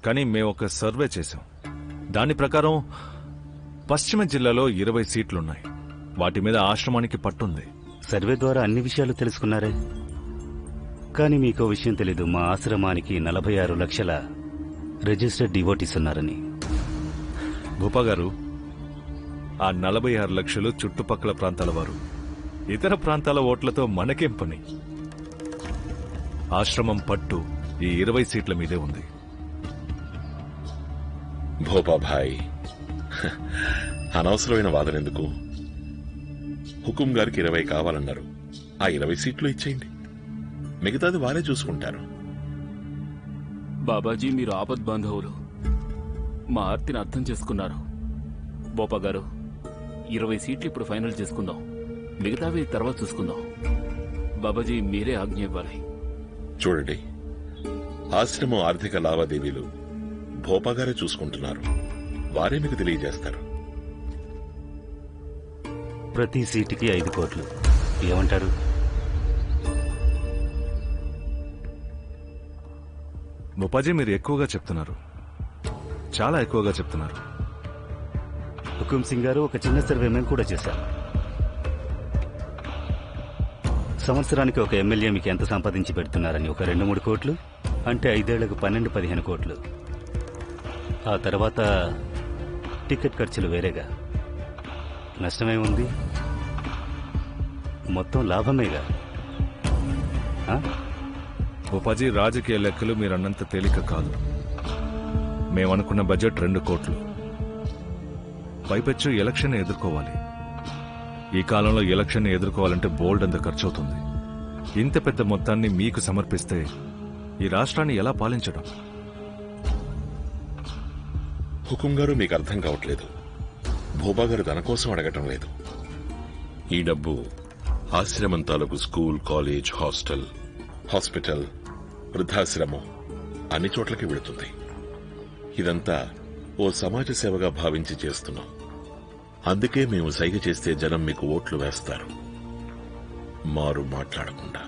కానీ మేము ఒక సర్వే చేశాం. దాని ప్రకారం పశ్చిమ జిల్లాలో 20 సీట్లున్నాయి. వాటి మీద ఆశ్రమానికి పట్టుంది. సర్వే ద్వారా అన్ని విషయాలు తెలుసుకున్నారే. కానీ మీకో విషయం తెలీదు, మా ఆశ్రమానికి 46 లక్షల రిజిస్టర్డ్ డివోటీస్ ఉన్నారని. భూపా గారు, ఆ 46 లక్షలు చుట్టుపక్కల ప్రాంతాల వారు. ఇతర ప్రాంతాల ఓట్లతో మనకేం పని? ఆశ్రమం పట్టు ఈ 20 సీట్ల మీదే ఉంది. భోపాభాయ్, అనవసరమైన వాదనెందుకు? హుకుం గారికి 20 కావాలన్నారు. ఆ 20 సీట్లు ఇచ్చేయండి, మిగతాది వారే చూసుకుంటారు. బాబాజీ, మీరు ఆపద్ బాంధవులు. మా ఆర్తిని అర్థం చేసుకున్నారు. బోపా గారు, 20 సీట్లు ఇప్పుడు ఫైనల్ చేసుకుందాం, మిగతావి తర్వాత చూసుకుందాం. బాబాజీ, మీరే ఆజ్ఞ ఇవ్వాలి. చూడండి, ఆశ్రమం ఆర్థిక లావాదేవీలు భోపా గారే చూసుకుంటున్నారు. వారే మీకు తెలియజేస్తారు. ప్రతి సీటుకి 5 కోట్లు. ఏమంటారు? ముపాజీ, మీరు ఎక్కువగా చెప్తున్నారు, చాలా ఎక్కువగా చెప్తున్నారు. హుకుం సింగ్ గారు, ఒక చిన్న సర్వే మేము కూడా చేశాం. సంవత్సరానికి ఒక ఎమ్మెల్యే మీకు ఎంత సంపాదించి పెడుతున్నారని ఒక 2-3 కోట్లు, అంటే 5 ఏళ్లకు 12-15 కోట్లు. ఆ తర్వాత టికెట్ ఖర్చులు వేరేగా. నష్టమే ఉంది, మొత్తం లాభమేగా. ఉపాజీ, రాజకీయ లెక్కలు మీరన్నంత తేలిక కాదు. మేమనుకున్న బడ్జెట్ 2 కోట్లు. పైపెచ్చు ఎలక్షన్ ఎదుర్కోవాలి. ఈ కాలంలో ఎలక్షన్ ఎదుర్కోవాలంటే బోల్డ్ అంత ఖర్చు అవుతుంది. ఇంత పెద్ద మొత్తాన్ని మీకు సమర్పిస్తే ఈ రాష్ట్రాన్ని ఎలా పాలించడం? హుకుం గారు, మీకు అర్థం కావట్లేదు. భూపా గారు తన కోసం అడగటం లేదు. ఈ డబ్బు ఆశ్రమం తాలూకు స్కూల్, కాలేజ్, హాస్టల్, హాస్పిటల్, వృద్ధాశ్రమం అన్ని చోట్లకి వెళుతుంది. ఇదంతా ఓ సమాజ సేవగా భావించి చేస్తున్నాం. అందుకే మేము సైగ చేస్తే జనం మీకు ఓట్లు వేస్తారు, మారు మాట్లాడకుండా.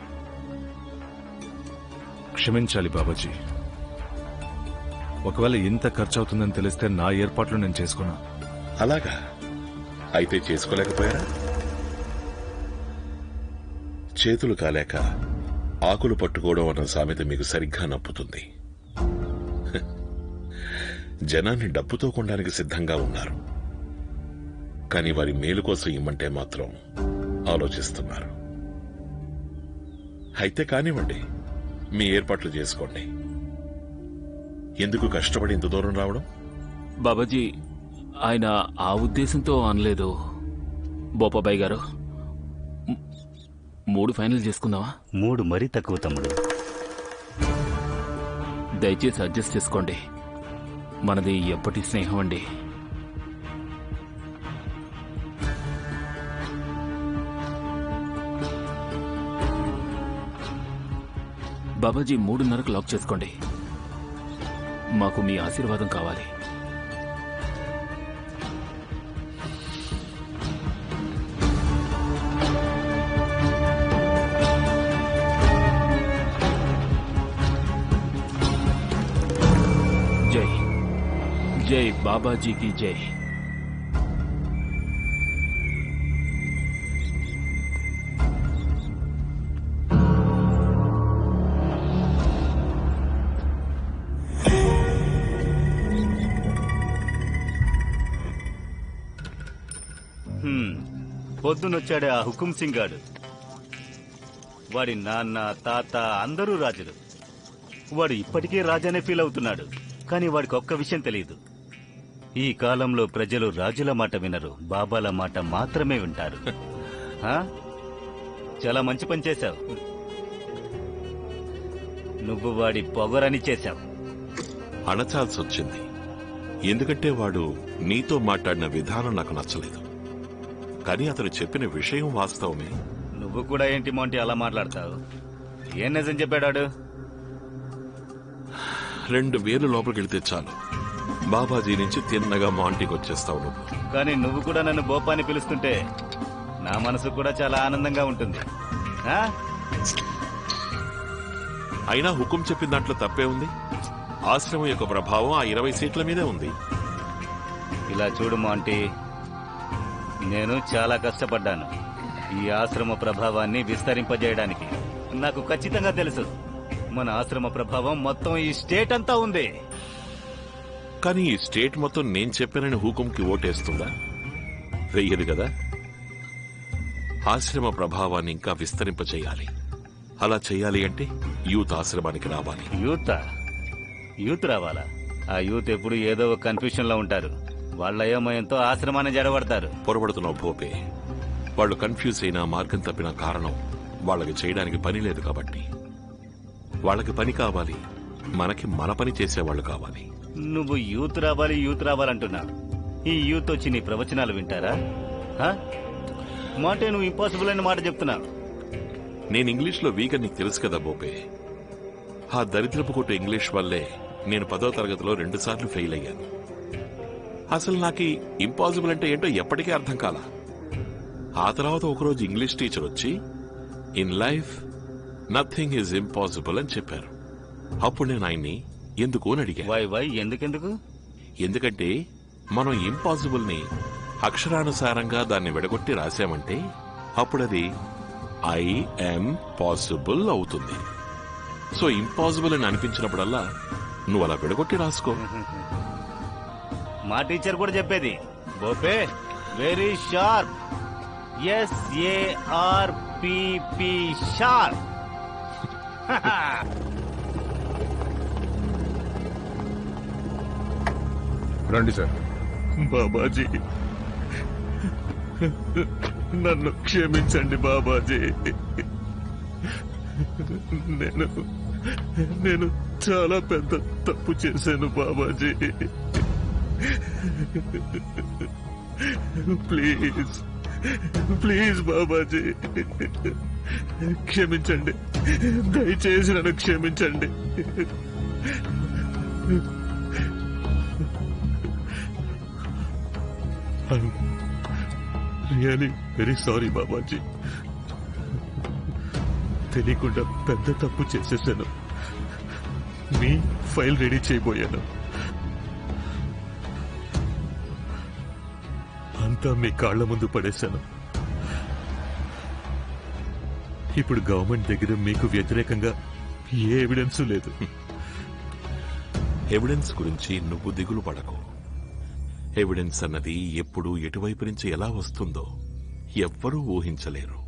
క్షమించాలి బాబాజీ. ఒకవేళ ఇంత ఖర్చు అవుతుందని తెలిస్తే నా ఏర్పాట్లు నేను చేసుకున్నా. అలాగా? అయితే చేసుకోలేకపోయారా? చేతులు కాలేక ఆకులు పట్టుకోవడం అన్న సామెత మీకు సరిగ్గా నప్పుతుంది. జనాన్ని డబ్బుతో కొనడానికి సిద్ధంగా ఉన్నారు. కానీ వారి మేలు కోసం ఇమ్మంటే మాత్రం ఆలోచిస్తున్నారు. అయితే కానివ్వండి, మీ ఏర్పాట్లు చేసుకోండి. ఎందుకు కష్టపడి ఇంత దూరం రావడం? బాబాజీ, ఆయన ఆ ఉద్దేశంతో అనలేదు. బోపాబాయ్ గారు, 3 ఫైనల్ చేసుకుందామా? 3 మరీ తక్కువ తమ్ముడు. దయచేసి అడ్జస్ట్ చేసుకోండి. మనది ఎప్పటి స్నేహం అండి. బాబాజీ 3:30కు లాక్ చేసుకోండి. మాకు మీ ఆశీర్వాదం కావాలి. జై జై బాబాజీకి జై. పొద్దునొచ్చాడే ఆ హుకుం సింగ్ గాడు. వాడి నాన్న, తాత అందరూ రాజులు. వాడు ఇప్పటికే రాజానే ఫీల్ అవుతున్నాడు. కానీ వాడికి ఒక్క విషయం తెలియదు. ఈ కాలంలో ప్రజలు రాజుల మాట వినరు, బాబాల మాట మాత్రమే వింటారు. చాలా మంచి పని చేశావు. నువ్వు వాడి పొగరని చేశావు. అణచాల్సి వచ్చింది. ఎందుకంటే వాడు నీతో మాట్లాడిన విధానం నాకు నచ్చలేదు. కానీ అతను చెప్పిన విషయం వాస్తవమే. నువ్వు కూడా ఏంటి మోంటి అలా మాట్లాడతావు? ఏం నిజం చెప్పాడాడు? 2 వేలు లోపలికి వెళితే చాలు, బాబాజీ నుంచి తిన్నగా మాంటికి వచ్చేస్తావు నువ్వు. కానీ నువ్వు కూడా నన్ను బోపాని పిలుస్తుంటే నా మనసు కూడా చాలా ఆనందంగా ఉంటుంది. అయినా హుకుం చెప్పిన దాంట్లో తప్పే ఉంది. ఆశ్రమం యొక్క ప్రభావం ఆ 20 సీట్ల మీదే ఉంది. ఇలా చూడు మాంటి, నేను చాలా కష్టపడ్డాను ఈ ఆశ్రమ ప్రభావాన్ని విస్తరింపజేయడానికి. నాకు ఖచ్చితంగా తెలుసు మన ఆశ్రమ ప్రభావం మొత్తం ఈ స్టేట్ అంతా ఉంది. కానీ ఈ స్టేట్ మొత్తం నేను చెప్పానని హుకుంకి ఓటేస్తుందా? వెయ్యదు కదా. ఆశ్రమ ప్రభావాన్ని ఇంకా విస్తరింపచేయాలి. అలా చేయాలి అంటే యూత్ ఆశ్రమానికి రావాలి. యూత్ రావాలా? ఆ యూత్ ఎప్పుడు ఏదో ఒక కన్ఫ్యూషన్ లో ఉంటారు. వాళ్ళ అయోమయంతో ఆశ్రమాన్ని జడబడతారు. పొరబడుతున్నావు భోపే. వాళ్ళు కన్ఫ్యూజ్ అయినా మార్గం తప్పిన కారణం వాళ్ళకి చేయడానికి పని లేదు కాబట్టి. వాళ్ళకి పని కావాలి, మనకి మన పని చేసేవాళ్ళు కావాలి. నువ్వు యూత్ రావాలంటున్నావు. ఈ యూత్ వచ్చి నీ ప్రవచనాలు వింటారా? మాటే నువ్వు ఇంపాసిబుల్ అయిన మాట చెప్తున్నావు. నేను ఇంగ్లీష్ లో వీక్ అని నీకు తెలుసు కదా బోపే. ఆ దరిద్రపు కొట్టు ఇంగ్లీష్ వల్లే నేను 10వ తరగతిలో 2 సార్లు ఫెయిల్ అయ్యాను. అసలు నాకు ఇంపాసిబుల్ అంటే ఏంటో ఎప్పటికీ అర్థం కాల. ఆ తర్వాత ఒకరోజు ఇంగ్లీష్ టీచర్ వచ్చి in life nothing is impossible అని చెప్పారు. అప్పుడు నేను ఆయన్ని ఎందుకు అని అడిగాను. ఎందుకంటే మనం ఇంపాసిబుల్ ని అక్షరానుసారంగా దాన్ని విడగొట్టి రాశామంటే అప్పుడది ఐఎమ్ పాసిబుల్ అవుతుంది. సో ఇంపాసిబుల్ అని అనిపించినప్పుడల్లా నువ్వు అలా విడగొట్టి రాసుకో. మా టీచర్ కూడా చెప్పేది బోపే వెరీ షార్ప్. SARPP sharp. రండి సార్. బాబాజీ, నన్ను క్షమించండి బాబాజీ. నేను చాలా పెద్ద తప్పు చేశాను బాబాజీ. ప్లీజ్ బాబాజీ, క్షమించండి. దయచేసి నన్ను క్షమించండి. Really very sorry Babaji. తెలియకుండా పెద్ద తప్పు చేసేసాను. మీ ఫైల్ రెడీ చేయబోయాను. అంతా మీ కాళ్ల ముందు పడేశాను. ఇప్పుడు గవర్నమెంట్ దగ్గర మీకు వ్యతిరేకంగా ఏ ఎవిడెన్స్ లేదు. ఎవిడెన్స్ గురించి నువ్వు దిగులు పడకు. ఎవిడెన్స్ అన్నది ఎప్పుడు ఎటువైపు నుంచి ఎలా వస్తుందో ఎవ్వరూ ఊహించలేరు.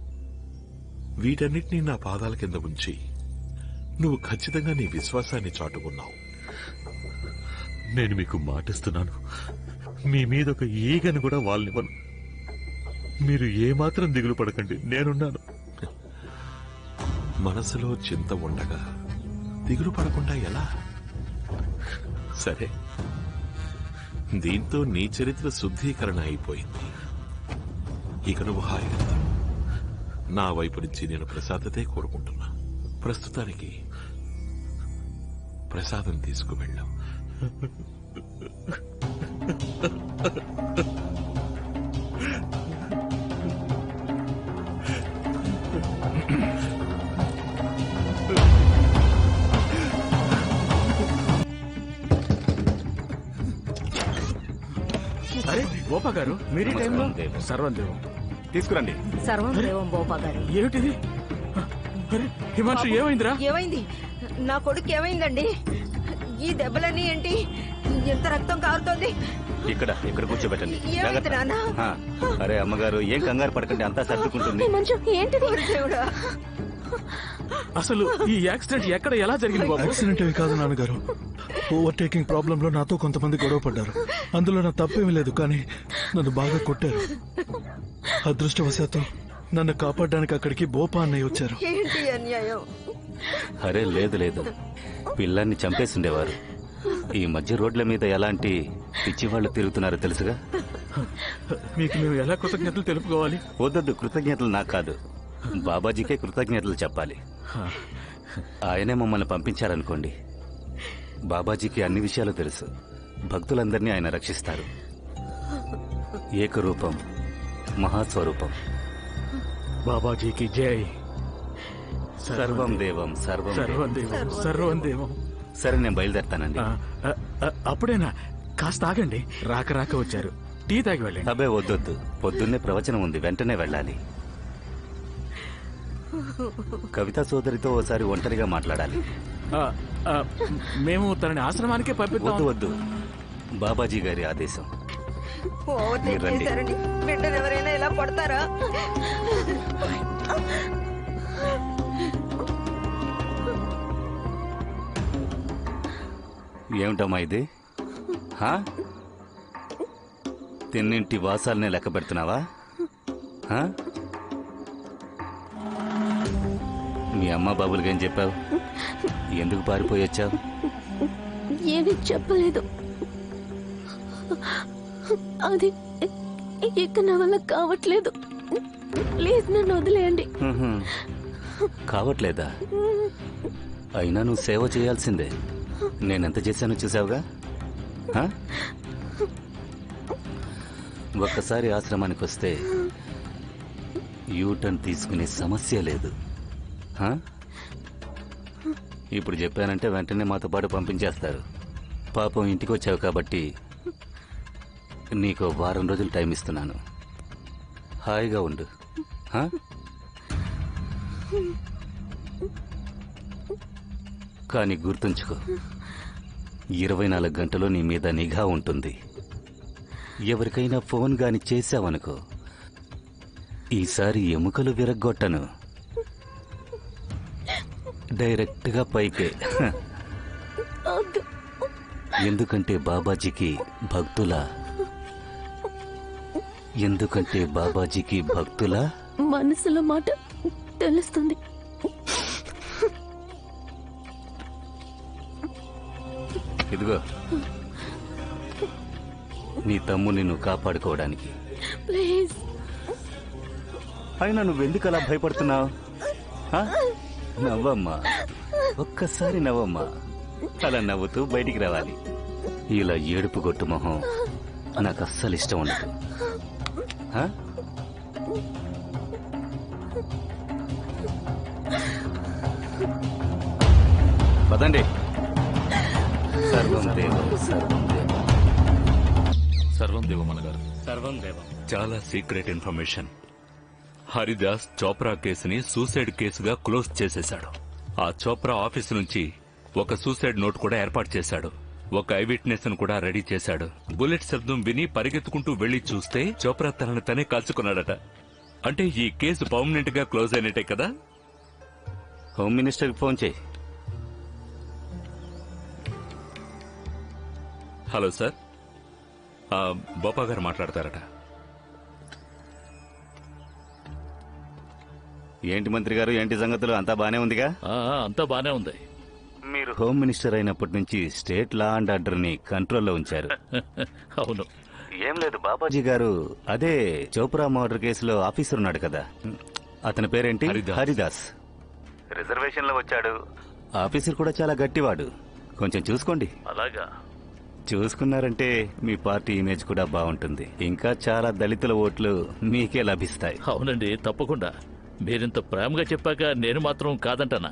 వీటన్నిటినీ నా పాదాల కింద ఉంచి నువ్వు ఖచ్చితంగా నీ విశ్వాసాన్ని చాటుకున్నావు. నేను మీకు మాటిస్తున్నాను, మీ మీద ఒక ఈగను కూడా వాళ్ళనివ్వను. మీరు ఏమాత్రం దిగులు పడకండి, నేనున్నాను. మనసులో చింత ఉండగా దిగులు పడకుండా ఎలా? సరే, దీంతో నీ చరిత్ర శుద్ధీకరణ అయిపోయింది. ఇక నువ్వు హాయిగా నా వైపు నుంచి నేను ప్రసాదతే కోరుకుంటున్నా. ప్రస్తుతానికి ప్రసాదం తీసుకువెళ్ళాం. అరే గోపా గారు, మీరు ఈ టైంలో సర్వం దేవం తీసుకురండి. సర్వం దేవం బోపా గారు. ఏమిటిది? అరే హిమాంశు, ఏమైందిరా? ఏమైంది? నా కొడుకు ఏమైందండి? ఈ దెబ్బలన్నీ ఏంటి? ఎంత రక్తం కారుతోంది? ఇక్కడ కూర్చోబెట్టండి. ఏమైంది నాన్న? ఆ, అరే అమ్మగారు, ఏం కంగారు పడకండి, అంతా సర్దుకుంటుంది. ఏంటిది? దేవుడా, అసలు ఈ యాక్సిడెంట్ ఎక్కడ ఎలా జరిగింది బాబు? యాక్సిడెంట్ ఏమి కాదు నాన్నగారు. ఓవర్టేకింగ్ ప్రాబ్లం లో నాతో కొంతమంది గొడవ పడ్డారు. అందులో నా తప్పేమీ లేదు, కానీ నన్ను బాగా కొట్టారు. అదృష్టవశాత్తు నన్ను కాపాడడానికి అక్కడికి బోపా అన్నయ్య వచ్చారు. ఏంటి అన్యాయం? అరే లేదు, పిల్లాన్ని చంపేసిండేవారు. ఈ మధ్య రోడ్ల మీద ఎలాంటి పిచ్చివాళ్లు తిరుగుతున్నారో తెలుసుగా. మీకు మేము ఎలా కృతజ్ఞతలు తెలుపుకోవాలి? వద్దొద్దు, కృతజ్ఞతలు నాకు కాదు, బాబాజీకే కృతజ్ఞతలు చెప్పాలి. ఆయనే మమ్మల్ని పంపించారనుకోండి. బాబాజీకి అన్ని విషయాలు తెలుసు. భక్తులందరినీ ఆయన రక్షిస్తారు. ఏకరూపం, మహాస్వరూపం. బాబాజీకి జై. సర్వం దేవం, సర్వం దేవం. సరే, నేను బయలుదేరతానండి. అప్పుడేనా? కాస్త ఆగండి, రాక వచ్చారు. టీ తాగి వెళ్ళండి. అబ్బే వద్దొద్దు, పొద్దున్నే ప్రవచనం ఉంది, వెంటనే వెళ్ళాలి. కవితా సోదరితో ఓసారి ఒంటరిగా మాట్లాడాలి. మేము తనని ఆశ్రమానికే పంపిద్దాం. వద్దు, బాబాజీ గారి ఆదేశం. చేశారని బిడ్డను ఎవరైనా ఇలా కొడతారా? ఏమిటమ్మా ఇది? తిన్నింటి వాసాలనే లెక్క పెడుతున్నావా? మీ అమ్మ బాబులకి ఏం చెప్పావు? ఎందుకు పారిపోయి వచ్చావు? ఏమీ చెప్పలేదు. అది ఇక నా వల్ల కావట్లేదు. ప్లీజ్ నన్ను వదిలేయండి. కావట్లేదా? అయినా నువ్వు సేవ చేయాల్సిందే. నేనెంత చేశానో చూసావుగా. ఒక్కసారి ఆశ్రమానికి వస్తే యూటర్న్ తీసుకునే సమస్య లేదు. ఇప్పుడు చెప్పానంటే వెంటనే మాతో పాటు పంపించేస్తారు. పాపం ఇంటికి వచ్చావు కాబట్టి నీకు వారం రోజులు టైం ఇస్తున్నాను. హాయిగా ఉండు. కానీ గుర్తుంచుకో, 24 గంటలు నీ మీద నిఘా ఉంటుంది. ఎవరికైనా ఫోన్ గాని చేశావనుకో, ఈసారి ఎముకలు విరగ్గొట్టను, డైరెక్ట్గా పైకే. ఎందుకంటే బాబాజీకి భక్తుల మనసులో మాట తెలుస్తుంది. ఇదిగో నీ తమ్ముని నువ్వు కాపాడుకోవడానికి. ప్లీజ్. అయినా నువ్వెందుకు అలా భయపడుతున్నావు? నవ్వమ్మా, ఒక్కసారి నవ్వమ్మా. అలా నవ్వుతూ బయటికి రావాలి. ఇలా ఏడుపు గొట్టు మొహం నాకు అస్సలు ఇష్టం ఉండదు. పదండి. సర్వం దేవం, సర్వం దేవం అన్నగారు. సర్వం దేవం. చాలా సీక్రెట్ ఇన్ఫర్మేషన్. హరిదాస్ చోప్రా కేసుని సూసైడ్ కేసుగా క్లోజ్ చేసేశాడు. ఆ చోప్రా ఆఫీసు నుంచి ఒక సూసైడ్ నోట్ కూడా ఏర్పాటు చేశాడు. ఒక ఐ విట్నెస్ ను కూడా రెడీ చేశాడు. బుల్లెట్ శబ్దం విని పరిగెత్తుకుంటూ వెళ్లి చూస్తే చోప్రా తనను తనే కాల్చుకున్నాడట. అంటే ఈ కేసు పర్మనెంట్ గా క్లోజ్ అయినట్టే కదా. హోమ్ మినిస్టర్కి ఫోన్ చేయి. హలో సార్, బోపా గారు మాట్లాడతారట. ఏంటి మంత్రి గారు, ఏంటి సంగతులు? అంతా బానే ఉందిగా? అంతా బానే ఉంది. మీరు హోమ్ మినిస్టర్ అయినప్పటి నుంచి స్టేట్ లా అండ్ ఆర్డర్ ని కంట్రోల్లో ఉంచారు. అవును. ఏం లేదు బాబాజీ గారు, అదే చోప్రా మర్డర్ కేసులో ఆఫీసర్ ఉన్నాడు కదా, అతని పేరేంటి? హరిదాస్. రిజర్వేషన్ లో వచ్చాడు. ఆఫీసర్ కూడా చాలా గట్టివాడు. కొంచెం చూసుకోండి. అలాగా? చూసుకున్నారంటే మీ పార్టీ ఇమేజ్ కూడా బాగుంటుంది. ఇంకా చాలా దళితుల ఓట్లు మీకే లభిస్తాయి. అవునండి, తప్పకుండా. మీరింత ప్రేమగా చెప్పాక నేను మాత్రం కాదంటనా.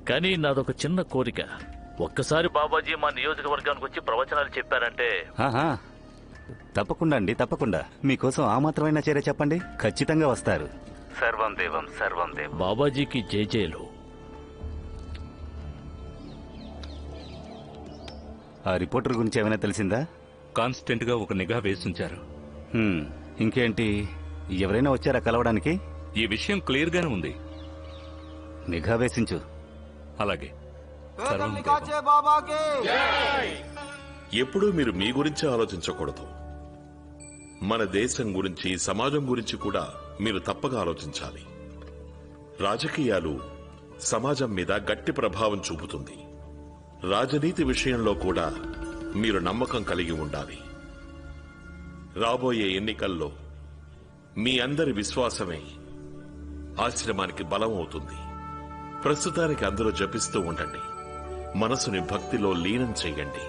కానీ నాదొక చిన్న కోరిక. ఒక్కసారి బాబాజీ మా నియోజకవర్గానికి వచ్చి ప్రవచనాలు చెప్పారంటే. తప్పకుండా అండి, తప్పకుండా. మీకోసం ఆ మాత్రమైనా చర్య చెప్పండి, ఖచ్చితంగా వస్తారు. సర్వం దేవం, సర్వం దేవం. బాబాజీకి జయజయలు. ఆ రిపోర్టర్ గురించి ఏమైనా తెలిసిందా? కాన్స్టెంట్ గా ఒక నిఘా వేసుంచారు. ఇంకేంటి, ఎవరైనా వచ్చారా కలవడానికి? ఈ విషయం క్లియర్ గానే ఉంది. నిఘా వేసించు. అలాగే. ఎప్పుడూ మీరు మీ గురించి ఆలోచించకూడదు. మన దేశం గురించి, సమాజం గురించి కూడా మీరు తప్పగా ఆలోచించాలి. రాజకీయాలు సమాజం మీద గట్టి ప్రభావం చూపుతుంది. రాజనీతి విషయంలో కూడా మీరు నమ్మకం కలిగి ఉండాలి. రాబోయే ఎన్నికల్లో మీ అందరి విశ్వాసమే ఆశ్రమానికి బలం అవుతుంది. ప్రస్తుతానికి అందరూ జపిస్తూ ఉండండి. మనసుని భక్తిలో లీనం చెయ్యండి.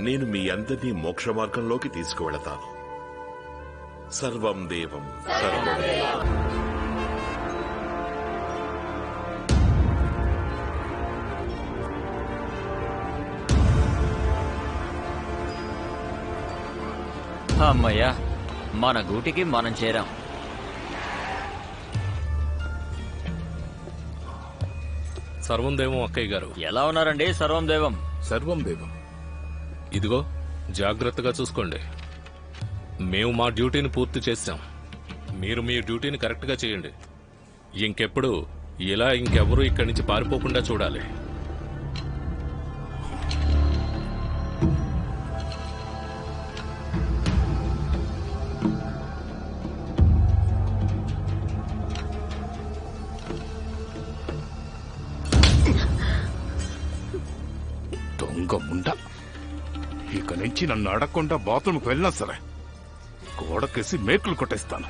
నేను మీ అందరినీ మోక్ష మార్గంలోకి తీసుకువెళతాను. సర్వం దేవం, సర్వం దేవం. అమ్మయ్యా, మన గూటికి మనం చేరాం. సర్వం దేవం అక్కయ్య గారు. ఎలా ఉన్నారండి? సర్వం దేవం. సర్వం దేవం. ఇదిగో జాగ్రత్తగా చూసుకోండి. మేము మా డ్యూటీని పూర్తి చేశాం. మీరు మీ డ్యూటీని కరెక్ట్ గా చేయండి. ఇంకెప్పుడు ఇలా ఇంకెవరూ ఇక్కడి నుంచి పారిపోకుండా చూడాలి. దొంగ ముండ, ఇక నుంచి నన్ను అడగకుండా బాత్రూమ్కి వెళ్ళినా సరే గోడకేసి మేకులు కొట్టేస్తాను.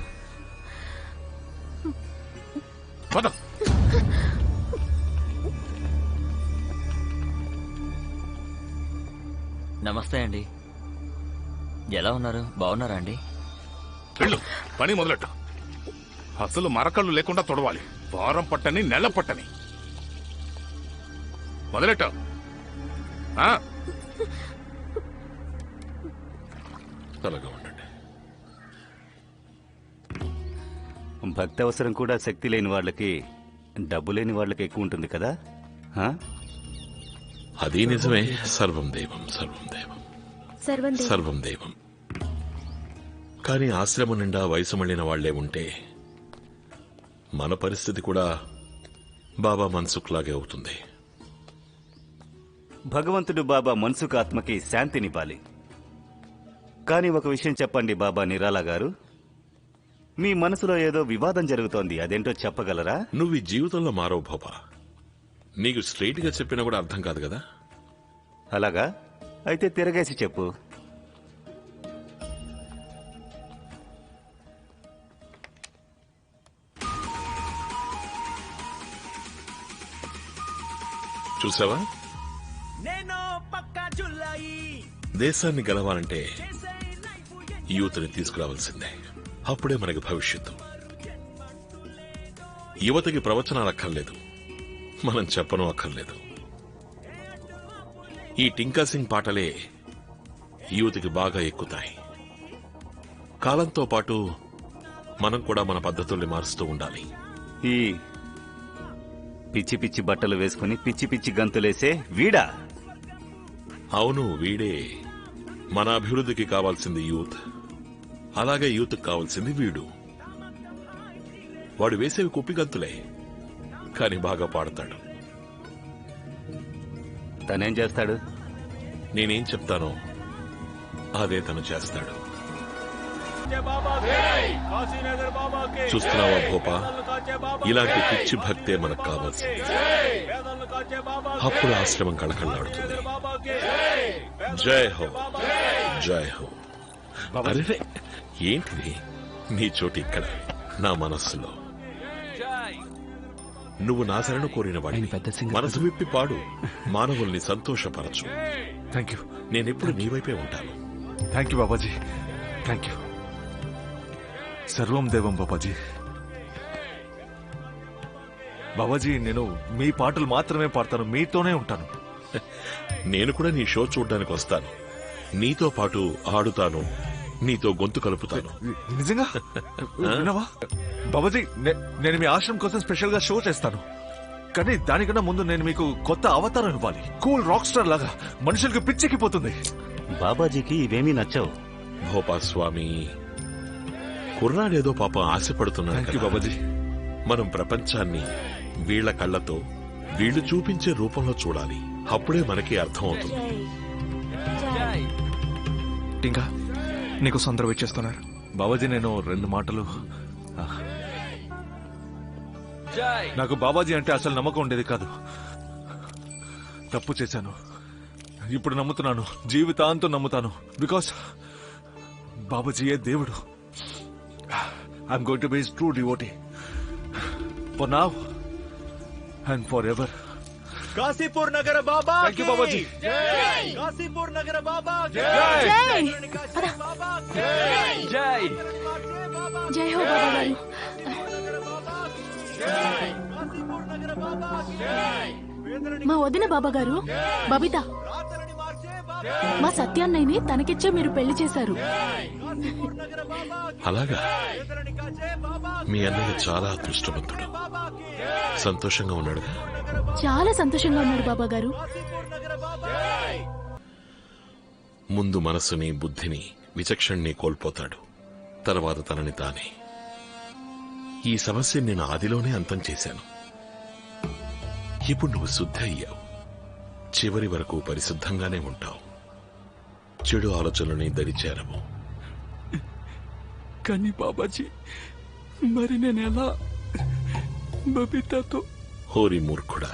పద. నమస్తే అండి. ఎలా ఉన్నారు? బాగున్నారా అండి? వెళ్ళు, పని మొదలెట్టు. అసలు మరకళ్ళు లేకుండా తొడవాలి. వారం పట్టని, నెల పట్టని. మొదలెట్టు. అలాగా ఉండండి. భక్తి అవసరం కూడా శక్తి లేని వాళ్ళకి, డబ్బు లేని వాళ్ళకి ఎక్కువ ఉంటుంది కదా. అది నిజమే. సర్వం దేవం, సర్వం దేవం, సర్వం దేవం. కానీ ఆశ్రమం నిండా వయసు మళ్ళిన వాళ్లే ఉంటే మన పరిస్థితి కూడా బాబా మన్సుఖ్లాగే అవుతుంది. భగవంతుడు బాబా మన్సుఖ్ ఆత్మకి శాంతినివ్వాలి. కానీ ఒక విషయం చెప్పండి బాబా నిరాలా గారు, మీ మనసులో ఏదో వివాదం జరుగుతోంది, అదేంటో చెప్పగలరా? నువ్వు ఈ జీవితంలో మారవు బాబా. నీకు స్ట్రైట్ గా చెప్పినా కూడా అర్థం కాదు కదా. అలాగా? అయితే తిరగేసి చెప్పు. చూసావా, దేశాన్ని గెలవాలంటే యూత్ని తీసుకురావాల్సిందే. అప్పుడే మనకి భవిష్యత్తు. యువతకి ప్రవచనాలు అక్కర్లేదు, మనం చెప్పను అక్కర్లేదు. ఈ టింకా సింగ్ పాటలే యూత్కి బాగా ఎక్కుతాయి. కాలంతో పాటు మనం కూడా మన పద్ధతుల్ని మారుస్తూ ఉండాలి. ఈ పిచ్చి పిచ్చి బట్టలు వేసుకుని పిచ్చి పిచ్చి గంతులేసే వీడా? అవును, వీడే. మన అభివృద్ధికి కావాల్సింది యూత్, అలాగే యూత్ కావాల్సింది వీడు. వాడు వేసేవి కుప్పిగంతులే, కానీ బాగా పాడతాడు. తనేం చేస్తాడు? నేనేం చెప్తానో అదే తను చేస్తాడు. చూస్తున్నావా భోపా, ఇలాంటి పిచ్చి భక్తే మనకు కావాల్సింది. అప్పుడు ఆశ్రమం కళకళలాడుతుంది. జై హో, జై హో. అరే, ఏంటిది? నీ చోటు ఇక్కడ, నా మనస్సులో. నువ్వు నా శరణు కోరిన వాడిని. మనసు విప్పి పాడు, మానవుల్ని సంతోషపరచు. Thank you. నేనెప్పుడు నీ వైపే ఉంటాను. Thank you Babaji, thank you. సర్వం దేవం బాబాజీ. బాబాజీ, నేను మీ పాటలు మాత్రమే పాడతాను, మీతోనే ఉంటాను. నేను కూడా నీ షో చూడ్డానికి వస్తాను, నీతో పాటు ఆడుతాను, నీతో గొంతు కలుపుతాను. నిజంగా? వినవా బాబాజీ, నేను మీ ఆశ్రమం కోసం స్పెషల్ గా షో చేస్తాను. కానీ దానికన్నా ముందు నేను మీకు కొత్త అవతారం ఇవ్వాలి. కూల్ రాక్ స్టార్ లాగా మనుషులకి పిచ్చెక్కిపోతుంది. బాబాజీకి ఇవేమీ నచ్చవు. భోపా స్వామి, కుర్రాడేదో పాపం ఆశపడుతున్నాడు బాబాజీ. మనం ప్రపంచాన్ని వీళ్ల కళ్ళతో, వీళ్లు చూపించే రూపంలో చూడాలి. అప్పుడే మనకి అర్థం అవుతుంది. ఇంకా నీకు అందరూ వెయిట్ చేస్తున్నారు. బాబాజీ, నేను 2 మాటలు. నాకు బాబాజీ అంటే అసలు నమ్మకం ఉండేది కాదు. తప్పు చేశాను, ఇప్పుడు నమ్ముతున్నాను, జీవితాంతం నమ్ముతాను. బికాస్ బాబాజీయే దేవుడు. I'm going to be his true devotee for now and for ever. Kashipur నగర బాబా. Thank you Babaji. కాశీపూర్ నగర బాబా. జై జై హో బాబా గారు. మా వదిన బాబా గారు బబిత, మా సత్యాన్నయ్యని తనకిచ్చే మీరు పెళ్లి చేశారు. అలాగా? మీ అన్నయ్య చాలా అదృష్టవంతుడు. సంతోషంగా ఉన్నాడుగా? చాలా సంతోషంగా ఉన్నాడు బాబా గారు. ముందు మనస్సుని, బుద్ధిని, విచక్షణని కోల్పోతాడు, తర్వాత తనని తానే. ఈ సమస్యని నేను ఆదిలోనే అంతం చేశాను. ఇప్పుడు నువ్వు శుద్ధి అయ్యావు, చివరి వరకు పరిశుద్ధంగానే ఉంటావు. చెడు ఆలోచనలని దరిచేరవు. కానీ బాబాజీ, మరి నేను ఎలా బబితాతో? హోరి మూర్ఖుడా,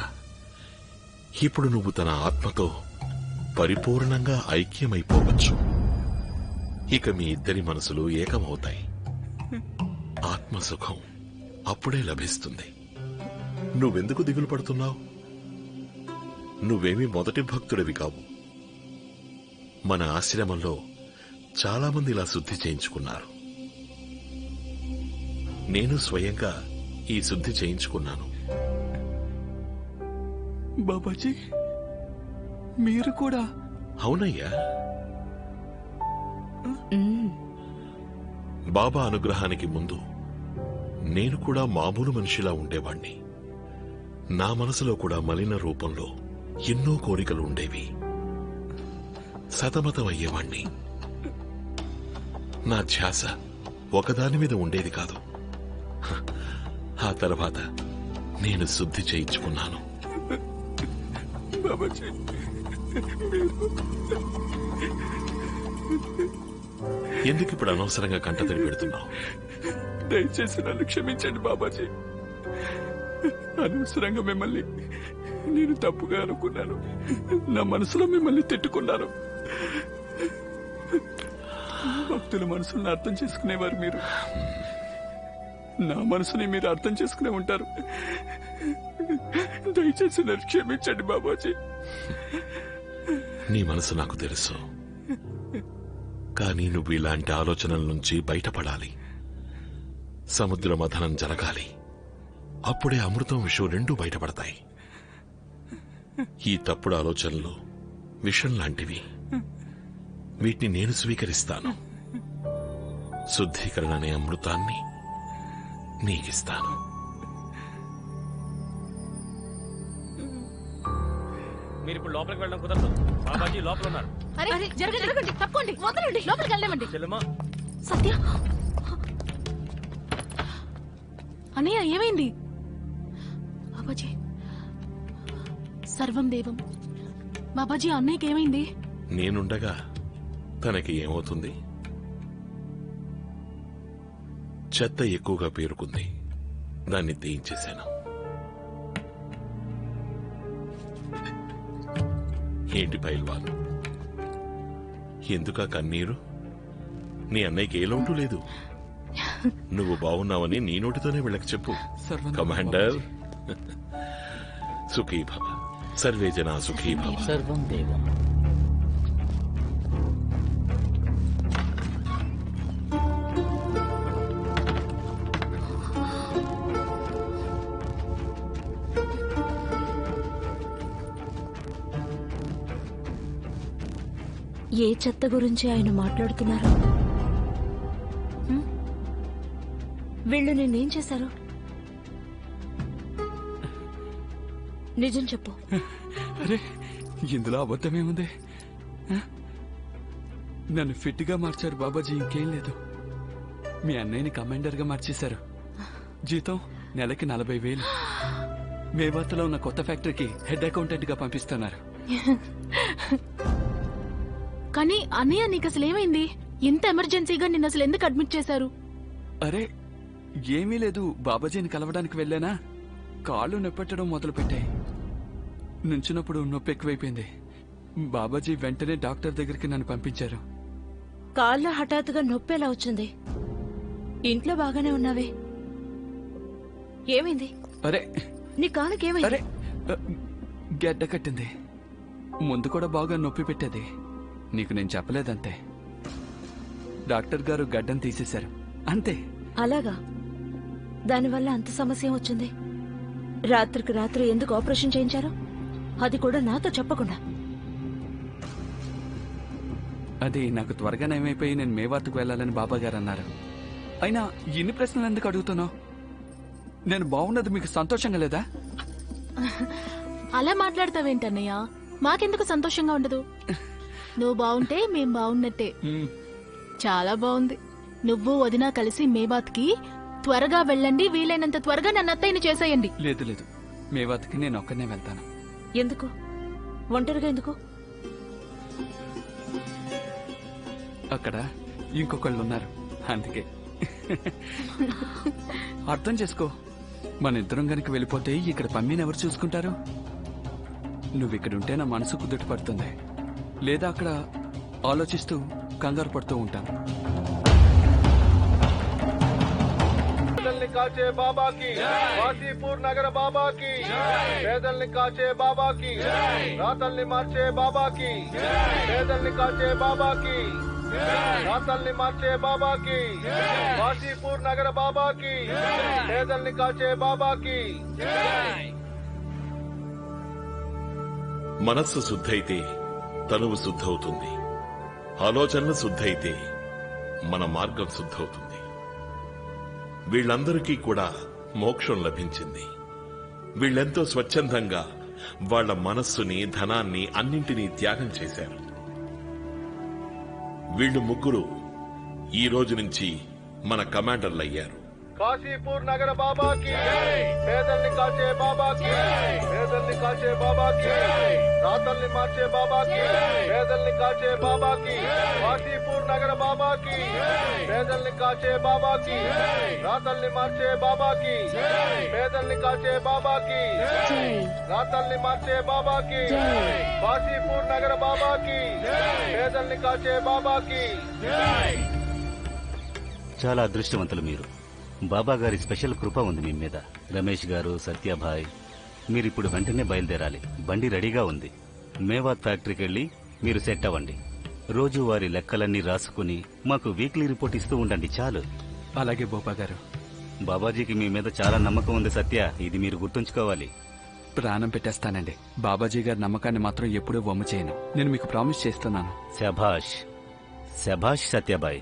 ఇప్పుడు నువ్వు తన ఆత్మతో పరిపూర్ణంగా ఐక్యమైపోవచ్చు. ఇక మీ ఇద్దరి మనసులు ఏకమవుతాయి. ఆత్మసుఖం అప్పుడే లభిస్తుంది. నువ్వెందుకు దిగులు పడుతున్నావు? నువ్వేమీ మొదటి భక్తుడివి కావు. మన ఆశ్రమంలో చాలా మంది ఇలా శుద్ధి చేయించుకున్నారు. నేను స్వయంగా ఈ శుద్ధి చేయించుకున్నాను. బాబాజీ, మీరు కూడా? అవునయ్యా. బాబా అనుగ్రహానికి ముందు నేను కూడా మామూలు మనిషిలా ఉండేవాణ్ణి. నా మనసులో కూడా మలిన రూపంలో ఎన్నో కోరికలు ఉండేవి. సతమతమయ్యేవాణ్ణి. నా ధ్యాస ఒకదాని మీద ఉండేది కాదు. ఆ తర్వాత నేను శుద్ధి చేయించుకున్నాను. ఎందుకు ఇప్పుడు అనవసరంగా కంటతడి పెడుతున్నావు? దయచేసి నన్ను క్షమించండి బాబాజీ. అనవసరంగా మిమ్మల్ని నేను తప్పుగా అనుకున్నాను. నా మనసులో మిమ్మల్ని తిట్టుకున్నాను. భక్తుల మనసులను అర్థం చేసుకునేవారు మీరు. నా మనసుని మీరు అర్థం చేసుకునే ఉంటారు. దయచేసి నన్ను క్షమించండి బాబాజీ. నీ మనసు నాకు తెలుసు, కానీ నువ్వు ఇలాంటి ఆలోచనల నుంచి బయటపడాలి. సముద్ర మథనం జరగాలి. అప్పుడే అమృతం, విషం రెండూ బయటపడతాయి. ఈ తప్పుడు ఆలోచనలు విషం లాంటివి. వీటిని నేను స్వీకరిస్తాను. శుద్ధీకరణ అనే అమృతాన్ని నీకిస్తాను. మీరు ఇప్పుడు లోపలికి వెళ్ళడం కుదరదు. బాబాజీ లోపల ఉన్నారు. అరే జరగండి, తప్పకోండి, వదలండి, లోపలికి వెళ్ళమండి. చెల్లెమ్మా, సత్య, అన్నయ్య ఏమైంది? బాబాజీ, సర్వం దేవం. బాబాజీ, అన్నయ్యకి ఏమైంది? నేనుండగా తనకి ఏమవుతుంది? చెత్త ఎక్కువగా పేరుకుంది, దాన్ని తీయించేశాను. ఏంటి పైల్వాన్, ఎందుకా కన్నీరు? నీ అన్నయ్యకి ఏ లోటు లేదు. నువ్వు బాగున్నావని నీ నోటితోనే వీళ్ళకి చెప్పు. కమాండర్, సుఖీ భవ, సర్వే జనా సుఖీ భవ. సర్వం దేవం. ఏ చెత్త గురించి ఆయన మాట్లాడుతున్నారు? వీళ్ళు నేనేం చేశారు? నిజం చెప్పు. అరే, ఇందులో అబద్ధమేముంది? నన్ను ఫిట్ గా మార్చారు బాబాజీ, ఇంకేం లేదు. మీ అన్నయ్యని కమాండర్ గా మార్చేశారు. జీతం నెలకి 40,000. మేవాతలో ఉన్న కొత్త ఫ్యాక్టరీకి హెడ్ అకౌంటెంట్ గా పంపిస్తున్నారు. కానీ అన్నయ్య, నీకు అసలు ఏమైంది? ఇంత ఎమర్జెన్సీగా నిన్ను అసలు ఎందుకు అడ్మిట్ చేశారు? అరే ఏమీ లేదు, బాబాజీని కలవడానికి వెళ్ళానా, కాళ్ళు నొప్పెట్టడం మొదలు పెట్టాయి. నుంచినప్పుడు నొప్పి ఎక్కువైపోయింది. బాబాజీ వెంటనే డాక్టర్ దగ్గరికి నన్ను పంపించారు. కాళ్ళ హఠాత్తుగా నొప్పి ఎలా వచ్చింది? ఇంట్లో బాగానే ఉన్నావే, ఏమైంది? అరే నీ కాళ్ళకి ఏమైంది? అరే గడ్డ కట్టింది. ముందు కూడా బాగా నొప్పి పెట్టేది, నీకు నేను చెప్పలేదంతే. డాక్టర్ గారు గడ్డను తీసేశారు అంతే. అలాగా? దానివల్ల అంత సమస్య వచ్చింది? రాత్రికి రాత్రి ఎందుకు ఆపరేషన్ చేయించారు? అది కూడా నాతో చెప్పకుండా. అది నాకు త్వరగా నయమైపోయి నేను మేవార్తకు వెళ్ళాలని బాబా గారు అన్నారు. అయినా ఇన్ని ప్రశ్నలు ఎందుకు అడుగుతున్నావు? నేను బాగున్నది మీకు సంతోషంగా లేదా? అలా మాట్లాడతావేంటన్నయ్య? మాకెందుకు సంతోషంగా ఉండదు? నువ్వు బాగుంటే మేం బాగున్నట్టే. చాలా బాగుంది. నువ్వు వదినా కలిసి మేవాత్కి త్వరగా వెళ్ళండి, వీలైనంత త్వరగా నన్ను అత్తయ్యని చేసేయండి. లేదు లేదు, మేవాత్కి నేను ఒక్కనే వెళ్తాను. ఎందుకు? ఒంటరిగా ఎందుకు? అక్కడ ఇంకొకళ్ళు ఉన్నారు, అందుకే. అర్థం చేసుకో. మన ఇద్దరం గనుక వెళ్ళిపోతే ఇక్కడ పమ్మీని ఎవరు చూసుకుంటారు? నువ్విక్కడుంటే నా మనసు కుదుట పడుతుంది, లేదా అక్కడ ఆలోచిస్తూ కంగారు పడుతూ ఉంటాను. పేదల్ని కాచే బాబాకి, వాసీపూర్ నగర బాబాకి, పేదల్ని కాచే బాబాకి, రాతల్ని మార్చే బాబాకి, పేదల్ని కాచే బాబాకి, రాతల్ని మార్చే బాబాకి, వాసీపూర్ నగర బాబాకి, పేదల్ని కాచే బాబాకి. మనస్సు శుద్ధైతే తనువు శుద్ధవుతుంది, ఆలోచనలు శుద్ధైతే మన మార్గం శుద్ధవుతుంది. వీళ్ళందరికీ కూడా మోక్షం లభించింది. వీళ్ళెంతో స్వచ్ఛందంగా వాళ్ల మనస్సుని, ధనాన్ని, అన్నింటినీ త్యాగం చేశారు. వీళ్ళు ముగ్గురు ఈ రోజు నుంచి మన కమాండర్లయ్యారు. కాశీపూర్ నగర బాబాకి, పేదల్ని కాచే బాబాకి, పేదల్ని కాచే బాబాకి, రాతల్ని మార్చే బాబాకి, పేదల్ని కాచే బాబాకి, కాశీపూర్ నగర బాబాకి, పేదల్ని కాచే బాబాకి, రాతల్ని మార్చే బాబాకి, పేదల్ని కాచే బాబాకి, రాతల్ని మార్చే బాబాకి, కాశీపూర్ నగర బాబాకి, పేదల్ని కాచే బాబాకి. చాలా అదృష్టవంతులు మీరు. బాబా గారి స్పెషల్ కృప ఉంది మీ మీద. రమేష్ గారు, సత్యభాయ్, మీరిప్పుడు వెంటనే బయలుదేరాలి. బండి రెడీగా ఉంది. మేవాత్ ఫ్యాక్టరీకి వెళ్లి మీరు సెట్ అవ్వండి. రోజు వారి లెక్కలన్నీ రాసుకుని మాకు వీక్లీ రిపోర్ట్ ఇస్తూ ఉండండి చాలు. అలాగే బాబా గారు. బాబాజీకి మీ మీద చాలా నమ్మకం ఉంది సత్య, ఇది మీరు గుర్తుంచుకోవాలి. ప్రాణం పెట్టేస్తానండి. బాబాజీ గారి నమ్మకాన్ని మాత్రం ఎప్పుడూ వమ్ము చేయను. నేను మీకు ప్రామిస్ చేస్తున్నాను. శభాష్ శభాష్ సత్యభాయ్.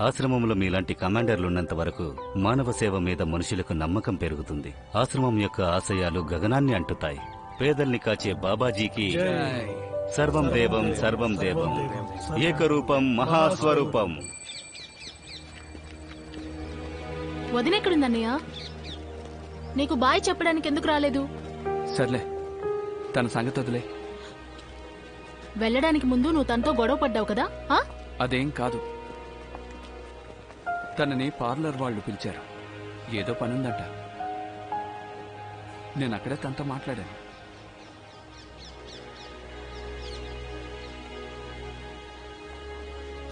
ఆశ్రమంలో మీలాంటి కమాండర్లున్నంత వరకు మానవ సేవ మీద మనుషులకు నమ్మకం పెరుగుతుంది. ఆశ్రమం యొక్క ఆశయాలు గగనాన్ని అంటుతాయి. పేదల్ని కాచే బాబాజీకి జై. సర్వం దేవం సర్వం దేవం ఏకరూపం మహాస్వరూపం. వదినెక్కడుందన్నయ్య? నీకు బాయ్ చెప్పడానికి ఎందుకు రాలేదు? సర్లే, తన సంగతి వదిలే. వెళ్ళడానికి ముందు నువ్వు తనతో గొడవ పడ్డావు కదా? ఆ? అదేం కాదు, తనని పార్లర్ వాళ్ళు పిలిచారు. ఏదో పనుందంట. నేను అక్కడే తనతో మాట్లాడాను.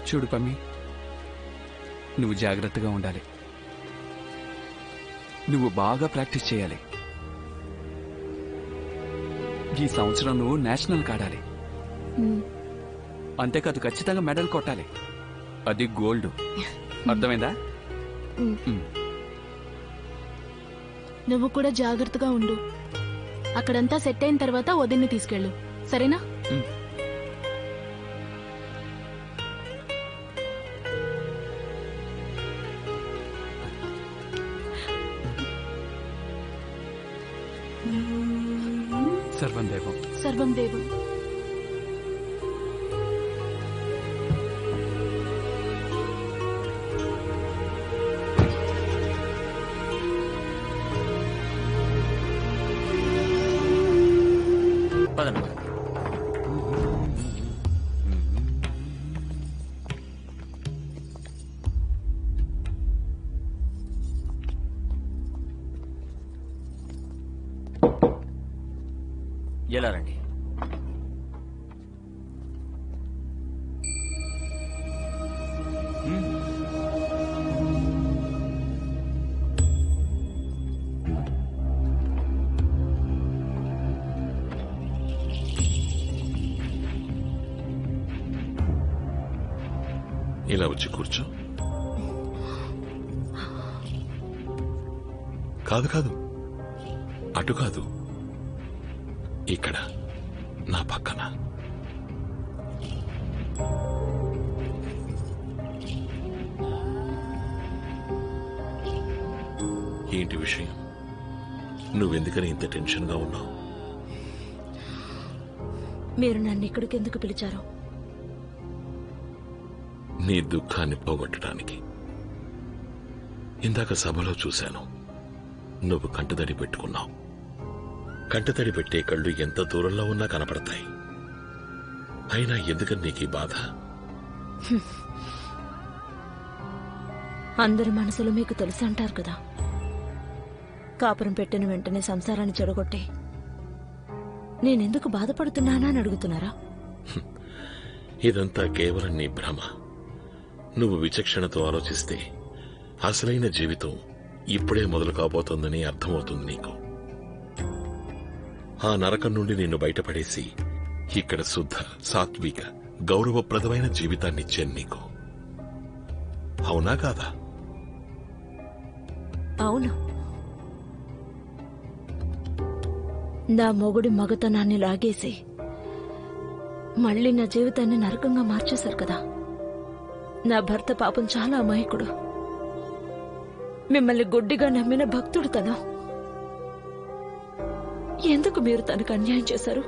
చూడు పమ్మి, నువ్వు జాగ్రత్తగా ఉండాలి. నువ్వు బాగా ప్రాక్టీస్ చేయాలి. ఈ సంవత్సరం నువ్వు నేషనల్ ఆడాలి. అంతేకాదు, ఖచ్చితంగా మెడల్ కొట్టాలి. అది గోల్డ్. అర్థమైందా? నువ్వు కూడా జాగ్రత్తగా ఉండు. అక్కడంతా సెట్ అయిన తర్వాత వదిన్ని తీసుకెళ్ళు, సరేనా? సర్వం దేవం సర్వం దేవం. పదండి. ఎలా రండి. ఇలా వచ్చి కూర్చో. కాదు కాదు, అటు కాదు, ఇక్కడ నా పక్కన. ఏంటి విషయం? నువ్వెందుకని ఇంత టెన్షన్గా ఉన్నావు? మీరు నన్ను ఇక్కడికి ఎందుకు పిలిచారు? నీ దుఃఖాన్ని పోగొట్టడానికి. ఇందాక సభలో చూశాను, నువ్వు కంటతడి పెట్టుకున్నావు. కంటతడి పెట్టే కళ్ళు ఎంత దూరంలో ఉన్నా కనపడతాయి. అయినా ఎందుకని నీకీ బాధ? అందరి మనసులు మీకు తెలుసు అంటారు కదా. కాపురం పెట్టిన వెంటనే సంసారాన్ని చెడగొట్టి నేనెందుకు బాధపడుతున్నానా అని అడుగుతున్నారా? ఇదంతా కేవలం నీ భ్రమ. నువ్వు విచక్షణతో ఆలోచిస్తే అసలైన జీవితం ఇప్పుడే మొదలు కాబోతోందని అర్థమవుతుంది నీకు. ఆ నరకం నుండి నిన్ను బయటపడేసి ఇక్కడ శుద్ధ, సాత్విక, గౌరవప్రదమైన జీవితాన్నిచ్చాను నీకు. అవునా కాదా? అవును. నా మొగుడి మగతనాన్ని లాగేసి మళ్ళీ నా జీవితాన్ని నరకంగా మార్చేశారు కదా. నా భర్త పాపం చాలా అమాయకుడు. మిమ్మల్ని గుడ్డిగా నమ్మిన భక్తుడు తను. ఎందుకు మీరు తనకు అన్యాయం చేశారు?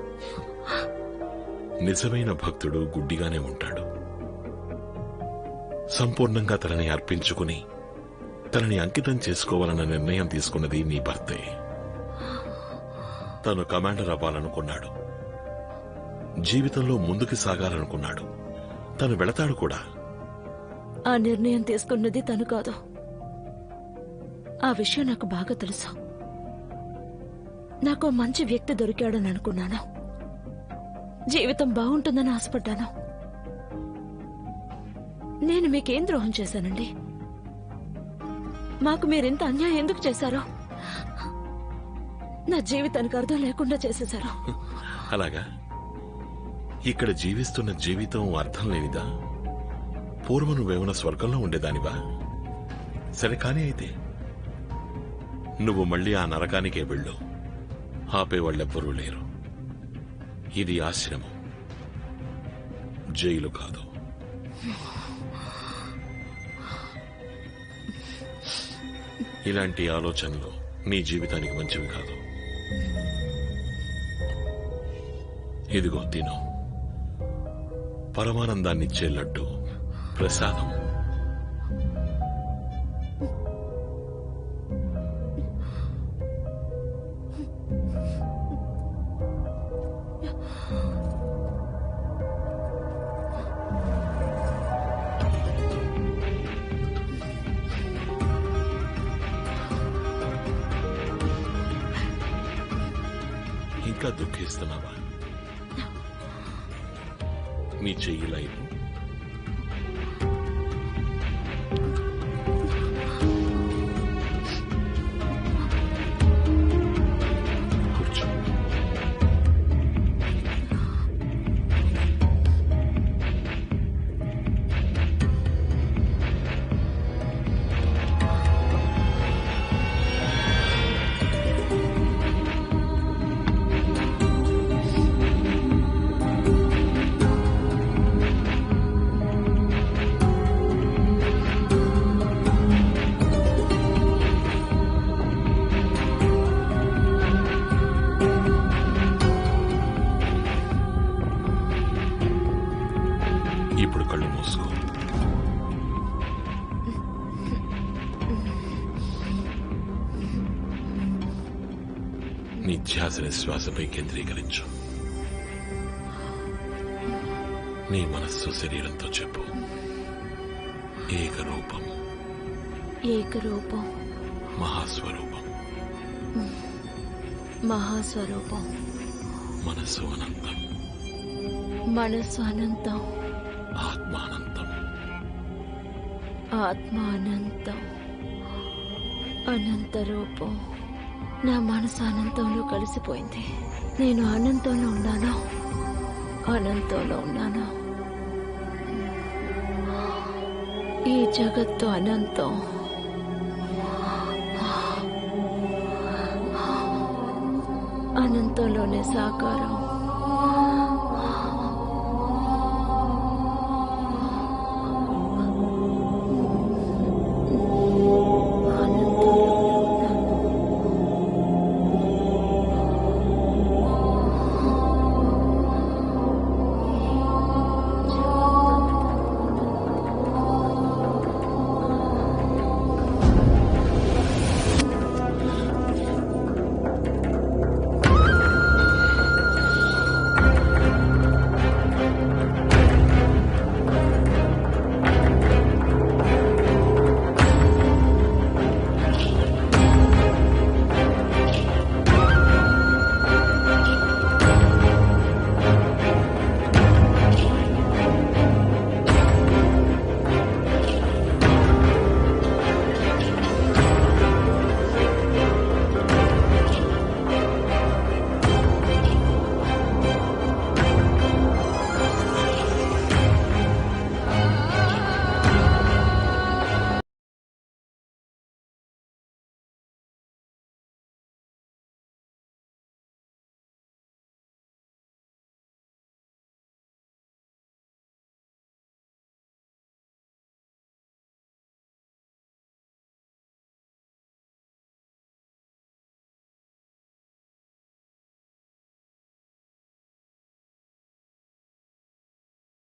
నిజమైన భక్తుడు గుడ్డిగానే ఉంటాడు. సంపూర్ణంగా తనని అర్పించుకుని తనని అంకితం చేసుకోవాలన్న నిర్ణయం తీసుకున్నది నీ భర్తే. తను కమాండర్ అవ్వాలనుకున్నాడు. జీవితంలో ముందుకు సాగాలనుకున్నాడు. తను వెళతాడు కూడా. ఆ నిర్ణయం తీసుకున్నది తను కాదు. ఆ విషయం నాకు బాగా తెలుసు. నాకు మంచి వ్యక్తి దొరికాడని అనుకున్నాను. జీవితం బాగుంటుందని ఆశపడ్డాను. నేను మీకేం ద్రోహం చేశానండి? మాకు మీరింత అన్యాయం ఎందుకు చేశారో? నా జీవితానికి అర్థం లేకుండా చేసేశారు. అలాగా? ఇక్కడ జీవిస్తున్న జీవితం అర్థం లేనిదా? పూర్వం నువ్వేమైనా స్వర్గంలో ఉండేదానివా? సరే కానీ అయితే నువ్వు మళ్ళీ ఆ నరకానికే వెళ్ళు. ఆపేవాళ్ళెవ్వరూ లేరు. ఇది ఆశ్రమం, జైలు కాదు. ఇలాంటి ఆలోచనలు నీ జీవితానికి మంచివి కాదు. ఇదిగో తిను. పరమానందాన్నిచ్చే లడ్డు ప్రసాదం. ఇంకా దుఃఖిస్తున్నావా? నీ చెయ్యి లైను. కూర్చో. ఇప్పుడు కళ్ళు మూసుకో. నీ ధ్యాసని శ్వాసపై కేంద్రీకరించు. నీ మనస్సు శరీరంతో చెప్పు. ఏకరూపం, ఏకరూపం, మహాస్వరూపం, మహాస్వరూపం, మనస్సు అనంతం, మనస్సు అనంతం, ఆత్మానంతం, ఆత్మ అనంతం, అనంత రూపం. నా మనసు అనంతంలో కలిసిపోయింది. నేను అనంతంలో ఉన్నాను, అనంతంలో ఉన్నాను. ఈ జగత్తు అనంతం. అనంతంలోనే సాకారం.